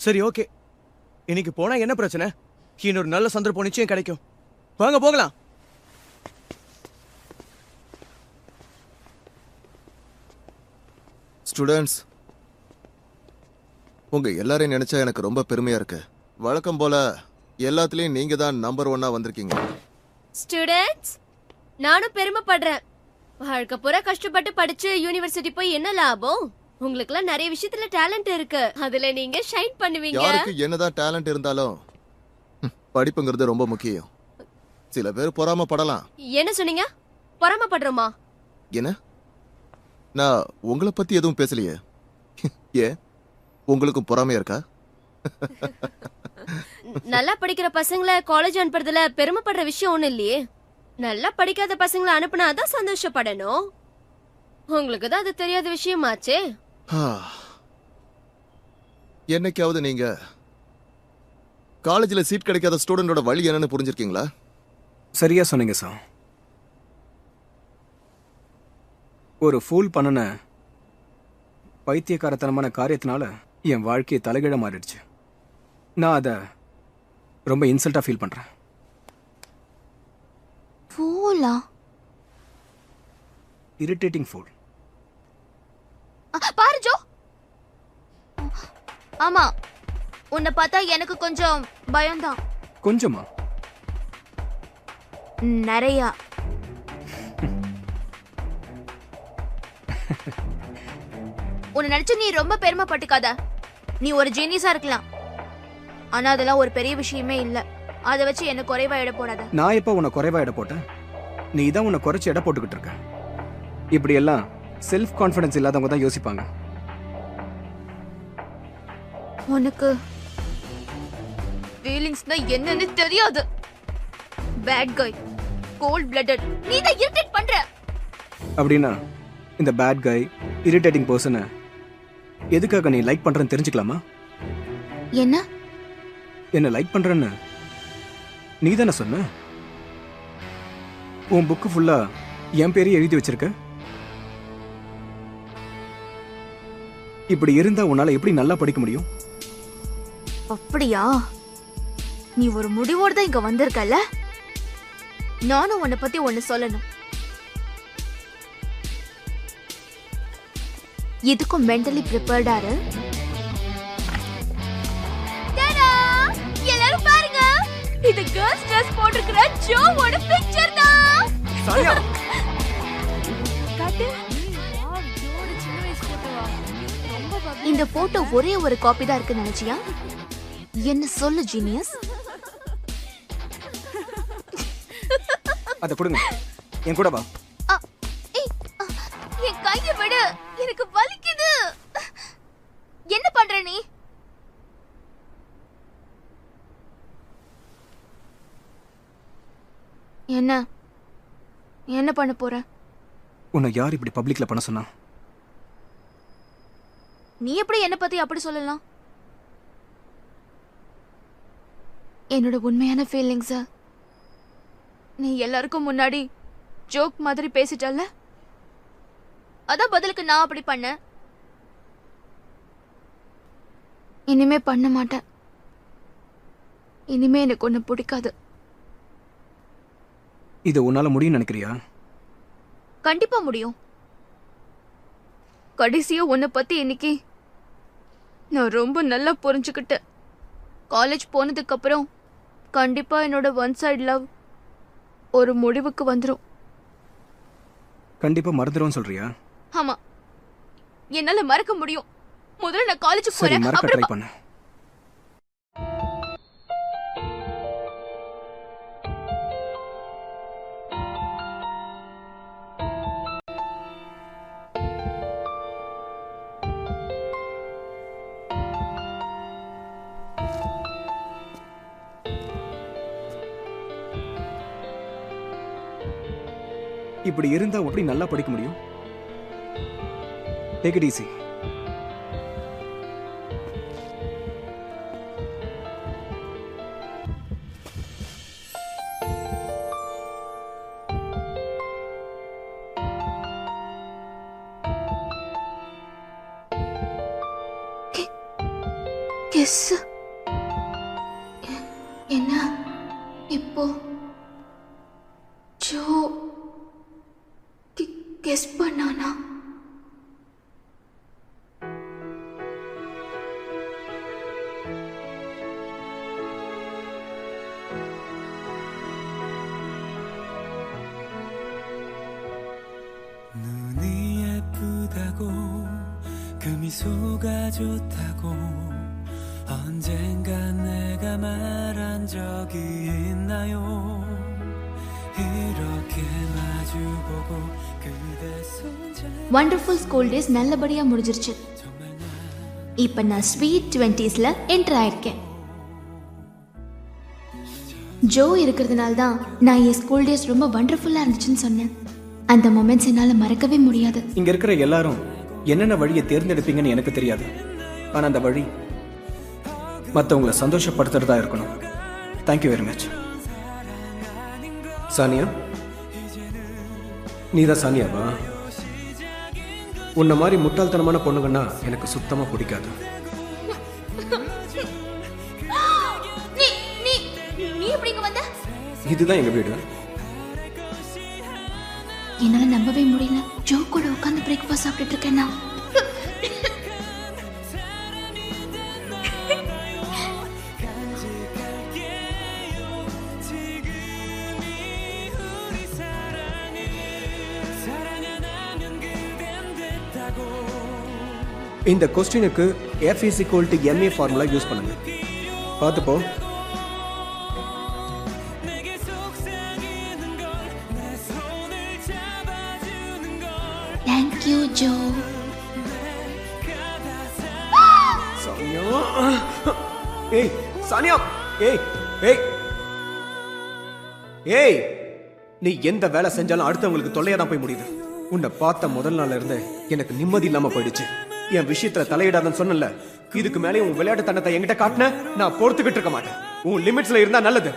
Speaker 15: சரி ஓகே. இன்னைக்கு போனா என்ன பிரச்சனை? இன்னொரு நல்ல சந்தர்ப்பம் நிச்சயம் கிடைக்கும். வாங்க போகலாம்.
Speaker 9: ஸ்டூடெண்ட்ஸ், உங்க எல்லாரையும் நினைச்சா எனக்கு ரொம்ப பெருமையா இருக்கு. வழக்கம் போல எல்லாத்துலயும் நீங்க தான் நம்பர் 1 வந்திருக்கீங்க.
Speaker 18: ஸ்டூடெண்ட்ஸ், நானும் பெருமைப்படுறேன். வாழ்க்கை பூரா கஷ்டப்பட்டு படிச்சு யூனிவர்சிட்டி போய் என்ன லாபம்? உங்களுக்குலாம் நிறைய விஷயத்துல டேலண்ட் இருக்கு. அதுல நீங்க ஷைன் பண்ணுவீங்க.
Speaker 9: யாருக்கு என்னதான் டேலண்ட் இருந்தாலும் படிப்புங்கிறது ரொம்ப முக்கியம். சில பேர் பொறாமப்படலாம்.
Speaker 18: என்ன சொன்னீங்க? பொறாமப்படுறோமா?
Speaker 9: என்ன? நான் உங்களை பத்தி எதுவும் பேசலையே. ஏன் உங்களுக்கும் பொறாமையா இருக்கா?
Speaker 18: நல்லா படிக்கிற பசங்களை காலேஜ் அனுப்புறதுல பெருமைப்படுற விஷயம் ஒண்ணு இல்லையே. நல்லா படிக்காத பசங்களை அனுப்புனாதான் சந்தோஷப்படணும். உங்களுக்கு தான் அது தெரியாத விஷயமாச்சே.
Speaker 9: என்னைக்காவது நீங்க காலேஜ்ல சீட் கிடைக்காத ஸ்டூடெண்டோட வழி என்னன்னு புரிஞ்சிருக்கீங்களா?
Speaker 4: சரியா சொன்னீங்க சார். ஒரு ஃபூல் பண்ணன பைத்தியக்காரத்தனமான காரியத்தினால என் வாழ்க்கையை தலைகீழ மாறிடுச்சு. நான் அதை ரொம்ப இன்சல்ட்டா ஃபீல் பண்றேன்.
Speaker 1: ஃபூலா?
Speaker 4: Irritating fool.
Speaker 1: பாரு ஜோ. ஆமா, உன்னை பார்த்தா எனக்கு கொஞ்சம் பயம்தான்.
Speaker 4: கொஞ்சமா?
Speaker 1: நிறையா. உன்னை நினைச்சு நீ ரொம்ப பெருமைப்பட்டுக்காத. நீ ஒரு ஜீனியஸா இருக்கலாம், ஆனா அதெல்லாம் ஒரு பெரிய விஷயமே இல்ல. அதை வச்சு என்ன குறைவா எடை போடாத.
Speaker 4: நான் எப்ப உன்னை குறைவா எடை போட்டேன்? நீ தான் உன்னை குறைச்சு எடை போட்டுக்கிட்டு இருக்க. இப்படி எல்லாம் செல்ஃப் கான்ஃபிடன்ஸ் இல்லாதவங்க தான் யோசிப்பாங்க.
Speaker 1: உனக்கு ஃபீலிங்ஸ்னா என்னன்னு தெரியாது. Bad guy, cold blooded. நீ தான் இரிட்டேட் பண்ற.
Speaker 4: அப்படின்னா இந்த பேட் கை, இரிட்டேட்டிங் பர்சனை எதுக்காக நீ லைக் பண்றன்னு தெரிஞ்சுக்கலாமா? என்ன லைக் பண்றன்னு நீ தானே சொன்ன? உன் புக்கு ஃபுல்லா என் பேரையே எழுதி வச்சிருக்க. இப்படி இருந்தா உன்னால எப்படி நல்லா படிக்க முடியும்?
Speaker 1: அப்படியா? நீ ஒரு முடிவோடு தான் இங்க வந்திருக்கல. நானும் உன்னை பத்தி ஒன்னு சொல்லணும். இதுக்கும் மென்டலி ப்ரிப்பேர்டா இரு. எல்லாரும் பாருங்க, இது கேர்ள்ஸ் ட்ரெஸ் போட்டுக்கிற ஜோவோட பிக்சர் தான்.
Speaker 4: சானியா,
Speaker 1: காட்டு. இந்த போட்டோ ஒரே ஒரு காப்பி தான் இருக்கு நினைச்சியா? என்ன சொல்லு ஜீனியஸ்.
Speaker 4: அத கொடுங்க, என் கூட வா.
Speaker 1: என் கையை விடு, எனக்கு வலிக்குது. என்ன பண்ற நீ? என்ன பண்ண போற?
Speaker 4: உன்னை யார் இப்படி பப்ளிக்ல பண்ண சொன்னா?
Speaker 1: நீ எப்படி என்ன பத்தி அப்படி சொல்லலாம்? என்னோட உண்மையான ஃபீலிங்ஸ நீ எல்லாருக்கும் முன்னாடி ஜோக் மாதிரி பேசிட்டல்ல, அதான் பதிலுக்கு நான் அப்படி பண்ண. இனிமே பண்ண மாட்டேன். இனிமே எனக்கு ஒண்ணு பிடிக்காது.
Speaker 4: இது உன்னால முடியும் நினைக்கிறியா?
Speaker 1: கண்டிப்பா முடியும். கடைசியா உன்னை பத்தி இன்னைக்கு நான் ரொம்ப நல்லா புரிஞ்சுக்கிட்டேன். காலேஜ் போனதுக்கு அப்புறம் கண்டிப்பா என்னோட ஒன் சைடு லவ் ஒரு முடிவுக்கு வந்துரும்.
Speaker 4: கண்டிப்பா மறந்துடும் சொல்றியா?
Speaker 1: ஆமா, என்னால மறக்க முடியும். முதல்ல நான் காலேஜ்
Speaker 4: சரி,
Speaker 1: போறேன்.
Speaker 4: மறக்க ட்ரை பண்ணு. இப்படி இருந்தா எப்படி நல்லா படிக்க முடியும்? Take it easy.
Speaker 1: கிஸ் என்ன இப்போ ஜோ கெஸ் பண்ணானா?
Speaker 19: 좋다고 그 미소가 좋다고 언젠가 내가 말한 적이 있나요 이렇게 마주보고 그대 손잡
Speaker 1: வண்டர்ஃபுல் ஸ்கூல் டேஸ் நல்லபடியா முடிஞ்சிருச்சு. இப்ப நான் ஸ்வீட் 20sல என்டர் ஆயிருக்கேன். ஜோ இருக்கிறதுனால தான் நான் என் ஸ்கூல் டேஸ் ரொம்ப வண்டர்ஃபுல்லா இருந்துச்சுன்னு சொன்னேன். அந்த மொமெண்ட்ஸ் என்னால மறக்கவே முடியாது.
Speaker 4: இங்க இருக்கிற எல்லாரும் என்னென்ன வழியை தேர்ந்தெடுப்பீங்கன்னு எனக்கு தெரியாது. ஆனா அந்த வழி மற்றவங்களை சந்தோஷப்படுத்துறதா இருக்கணும். Thank you very much. சானியா, நீதான் சானியாவா? உன்ன மாதிரி முட்டாள்தனமான பொண்ணுங்கன்னா எனக்கு சுத்தமா பிடிக்காது.
Speaker 1: நீ எப்படி இங்க வந்த?
Speaker 4: இதுதான் எங்க வீடு.
Speaker 1: என்னால நம்பவே முடியல. ஜோ கூட உட்கார்ந்து பிரேக்ஃபாஸ்ட் சாப்பிட்டுட்டு இருக்கேன் நான்.
Speaker 4: இந்த கொஸ்டினுக்கு F = MA ஃபார்முலா யூஸ் பண்ணுங்க. பார்த்துப்போ.
Speaker 1: Thank you, Joe.
Speaker 4: சானியா, ஏய் சானியா, ஏய் ஏய் ஏய், நீ எந்த வேலை செஞ்சாலும் அடுத்தவங்களுக்கு தொல்லையா தான் போய் முடியுது. உன்னை பார்த்த முதல் நாள்ல இருந்து எனக்கு நிம்மதி இல்லாம போயிடுச்சு. என் விஷயத்துல தலையிடாதன்னு சொன்னல, இதுக்கு மேலே உன் விளையாட்டு தனத்தை என்கிட்ட காட்டின நான் பொறுத்துக்கிட்டு இருக்க மாட்டேன். உன் லிமிட்ஸ்ல இருந்தா நல்லது.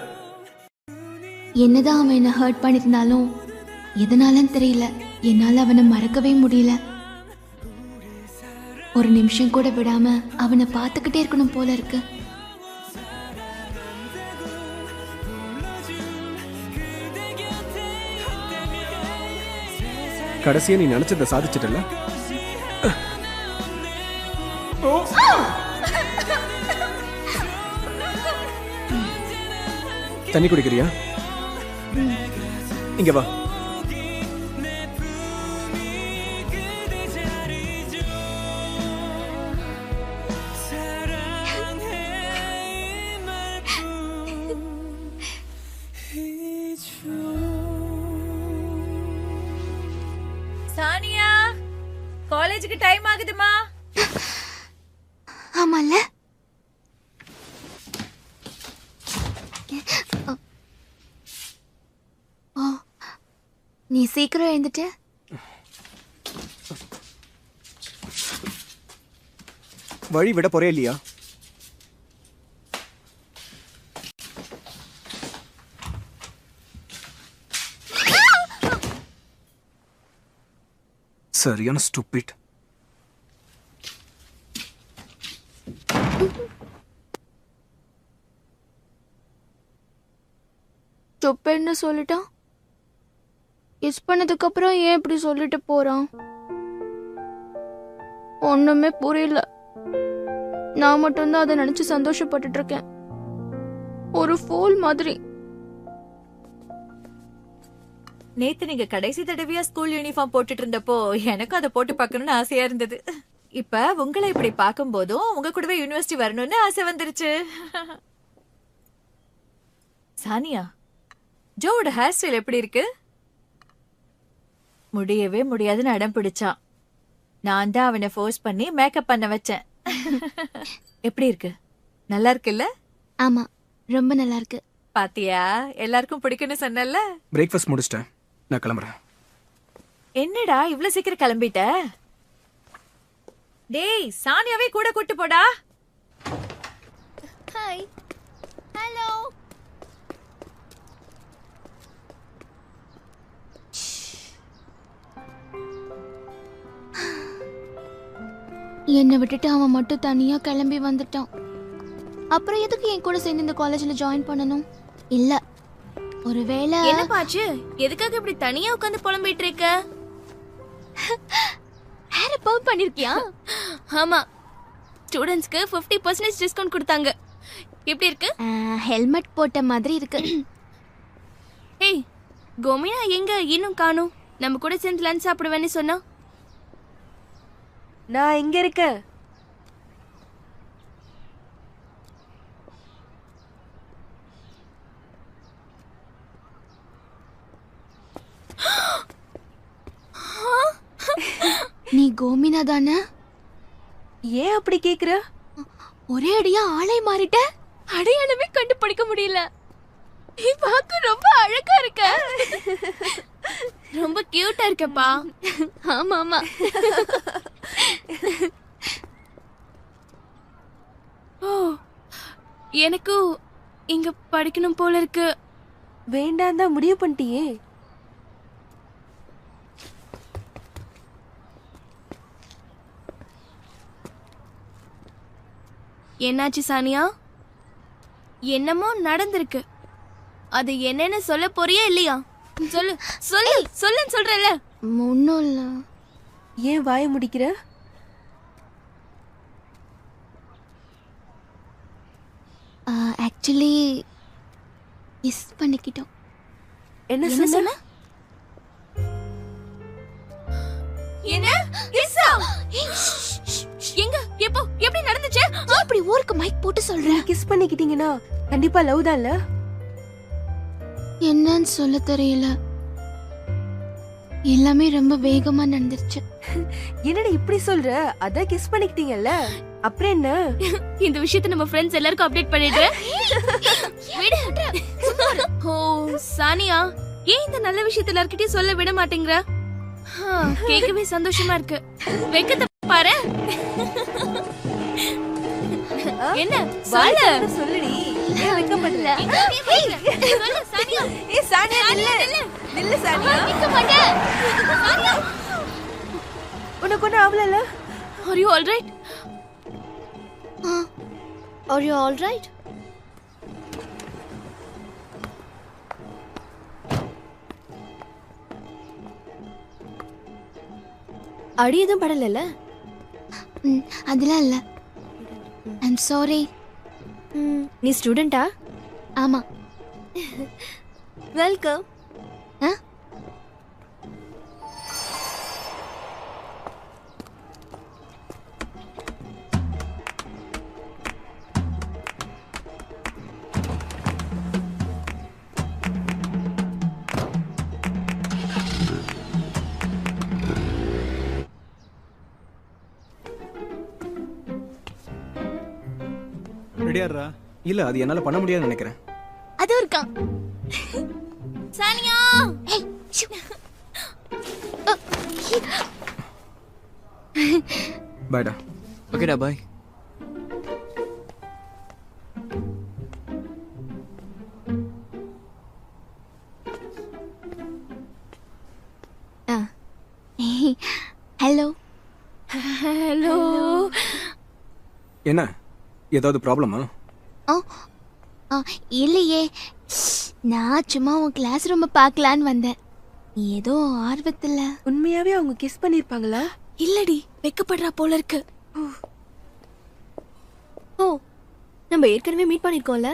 Speaker 1: என்னதான் அவன் என்ன ஹர்ட் பண்ணிருந்தாலும் எதனாலும் தெரியல, என்னால அவனை மறக்கவே முடியல. ஒரு நிமிஷம் கூட விடாம அவனை பார்த்துக்கிட்டே இருக்கணும் போல இருக்கு.
Speaker 4: கடைசியா நீ நினைச்சதை சாதிச்சிட்டல. தண்ணி குடிக்கிறியா? இங்க வா.
Speaker 6: சானியா, காலேஜுக்கு டைம் ஆகுதுமா.
Speaker 1: ஆமால. நீ சீக்கிரம் எழுந்துட்ட.
Speaker 4: வழி விட போறே இல்லையா? சரியான ஸ்டூபிட்.
Speaker 1: ஸ்டூபிட்னு சொல்லிட்டான். கிஸ் பண்ணதுக்கு அப்புறம் ஏன் இப்படி சொல்லிட்டு போறான்? ஒண்ணுமே புரியல. நான் மட்டும்தான் அதை நினைச்சு சந்தோஷப்பட்டுட்டு இருக்கேன். ஒரு ஃபூல் மாதிரி.
Speaker 6: நேத்து நீங்க கடைசி தடவையா ஸ்கூல் யூனிஃபார்ம் போட்டுட்டு இருந்தப்போ எனக்கும் அதை போட்டு பார்க்கணும்னு ஆசையா இருந்தது. இப்ப உங்களை இப்படி பார்க்கும் போதும் உங்க கூடவே யூனிவர்சிட்டி வரணும்னு ஆசை வந்துருச்சு. சானியா, ஜோவோட ஹேர் ஸ்டைல் எப்படி இருக்கு? முடியவே முடியாதுன்னு அடம் பிடிச்சான். நான் தான் அவனை ஃபோர்ஸ் பண்ணி மேக்கப் பண்ண வச்சேன். எப்படி இருக்கு? நல்லா இருக்குல்ல?
Speaker 1: ஆமா, ரொம்ப நல்லா இருக்கு.
Speaker 6: பாத்தியா, எல்லாருக்கும் பிடிக்கும்னு சொன்னல.
Speaker 4: பிரேக்ஃபாஸ்ட் முடிச்சிட்டேன், நான் கிளம்புறேன்.
Speaker 6: என்னடா இவ்வளவு சீக்கிரம் கிளம்பிட்ட? டேய், சானியாவே கூட கூட்டு போடா.
Speaker 1: ஹாய். ஹலோ. என்னை விட்டுட்டு அவன் மட்டும் தனியா கிளம்பி வந்துட்டான். அப்புறம் எதுக்கு என் கூட சேர்ந்து இந்த காலேஜ்ல ஜாயின் பண்ணணும்? இல்ல, ஒருவேளை
Speaker 12: என்ன பாச்சு? எதுக்காக இப்படி தனியா உட்கார்ந்து புலம்பிட்டு இருக்க?
Speaker 1: ஹேர் பம்ப் பண்ணிருக்கியா?
Speaker 12: ஆமா, ஸ்டூடண்ட்ஸ்க்கு 50% டிஸ்கவுண்ட் கொடுத்தாங்க. எப்படி இருக்கு?
Speaker 1: ஹெல்மெட் போட்ட மாதிரி இருக்கு.
Speaker 12: ஏய், கோமியா எங்க இன்னும் காணோம்? நம்ம கூட சேர்ந்து லஞ்ச் சாப்பிடுவேன்னு சொன்னா.
Speaker 13: நான் எங்க இருக்கேன்?
Speaker 1: நீ கோமினா தானே?
Speaker 13: ஏன் அப்படி கேக்குற?
Speaker 1: ஒரே அடியா ஆளை மாறிட்ட. அடையாளமே கண்டுபிடிக்க முடியல. நீ பார்க்க ரொம்ப அழகா இருக்க.
Speaker 12: ரொம்ப கியூட்டா இருக்கப்பா.
Speaker 1: ஆமா ஆமா.
Speaker 12: ஓ, எனக்கு இங்க படிக்கணும் போல இருக்கு.
Speaker 13: வேண்டாம் தான் முடிவு பண்ணிட்டியே.
Speaker 12: என்னாச்சு சானியா? என்னமோ நடந்திருக்கு. அது என்னன்னு சொல்ல போறியா இல்லையா? சொல்லு சொல்லு சொல்லுன்னு சொல்றல.
Speaker 1: ஒன்னும் இல்ல.
Speaker 13: ஏன் வாய முடிக்கிற?
Speaker 1: ஆக்சுவலி கிஸ் பண்ணிக்கிட்டோம்.
Speaker 13: என்ன சொன்ன?
Speaker 12: என்ன கிஸ்ஸா? எங்க எப்போ எப்படி நடந்துச்சு?
Speaker 1: அப்படி ஊருக்கு மைக் போட்டு சொல்ற.
Speaker 13: கிஸ் பண்ணிக்கிட்டீங்கன்னா கண்டிப்பா லவ் தான்ல.
Speaker 1: என்னன்னு சொல்ல தெரியல. எல்லாமே ரொம்ப வேகமா நடந்துருச்சு.
Speaker 13: என்னடா இப்படி சொல்ற? அதான் கிஸ் பண்ணிக்கிட்டீங்கல்ல, அப்புறம் என்ன?
Speaker 12: இந்த விஷயத்தை நம்ம ஃப்ரெண்ட்ஸ் எல்லாருக்கும் அப்டேட் பண்ணிடுற. ஓ சானியா, ஏன் இந்த நல்ல விஷயத்தை எல்லார்கிட்டயும் சொல்ல விட மாட்டேங்கிற? கேட்கவே சந்தோஷமா இருக்கு. வெக்கத்தை பாரு. என்ன சொல்ல
Speaker 13: சொல்லுடி. ஏன் வெக்கப்படுற?
Speaker 12: சொல்லு சானியா.
Speaker 13: ஏய் சானியா நில்லு. நில்லு சானியா.
Speaker 12: நிக்க மாட்டேன். சானியா,
Speaker 13: உனக்கு ஒன்றும் ஆகல?
Speaker 12: Are you all right? Are you all right? அடி எதுவும் படல?
Speaker 1: அதெல்லாம் இல்ல. I'm sorry.
Speaker 12: நீ ஸ்டூடெண்டா?
Speaker 1: ஆமா.
Speaker 12: வெல்கம்.
Speaker 4: ரெடியாடுறா? இல்ல, அது என்னால பண்ண முடியாதுன்னு நினைக்கிறேன்.
Speaker 1: அது இருக்கான்.
Speaker 12: சானியா.
Speaker 4: பாய்டா.
Speaker 10: ஓகேடா, பாய்.
Speaker 1: ஹலோ.
Speaker 12: ஹலோ.
Speaker 4: என்ன, ஏதாவது ப்ராப்ளமா?
Speaker 1: இல்லையே, நான் சும்மா உன் கிளாஸ் ரூம் பார்க்கலான்னு வந்தேன். ஏதோ ஆர்வத்துல.
Speaker 13: உண்மையாவே அவங்க கிஸ் பண்ணிருப்பாங்களா?
Speaker 12: இல்லடி, வெக்கப்படுறா போல இருக்கு. ஓ, நம்ம ஏற்கனவே மீட் பண்ணிருக்கோம்ல.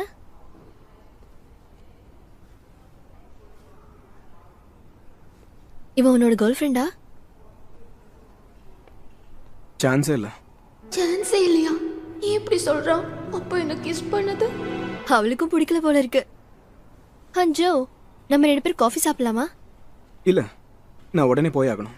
Speaker 12: இவன் உன்னோட கேர்ள் ஃப்ரெண்டா?
Speaker 4: சான்ஸே இல்ல.
Speaker 1: சான்ஸே இல்லையா? ஏன் இப்படி சொல்றான்? அப்போ என்ன கிஸ் பண்ணது
Speaker 12: அவளுக்கும் பிடிக்கல போல இருக்கு. அஞ்சோ, நம்ம 2 பேரும் காஃபி சாப்பிடலாமா?
Speaker 4: இல்ல, நான் உடனே போய் ஆகணும்.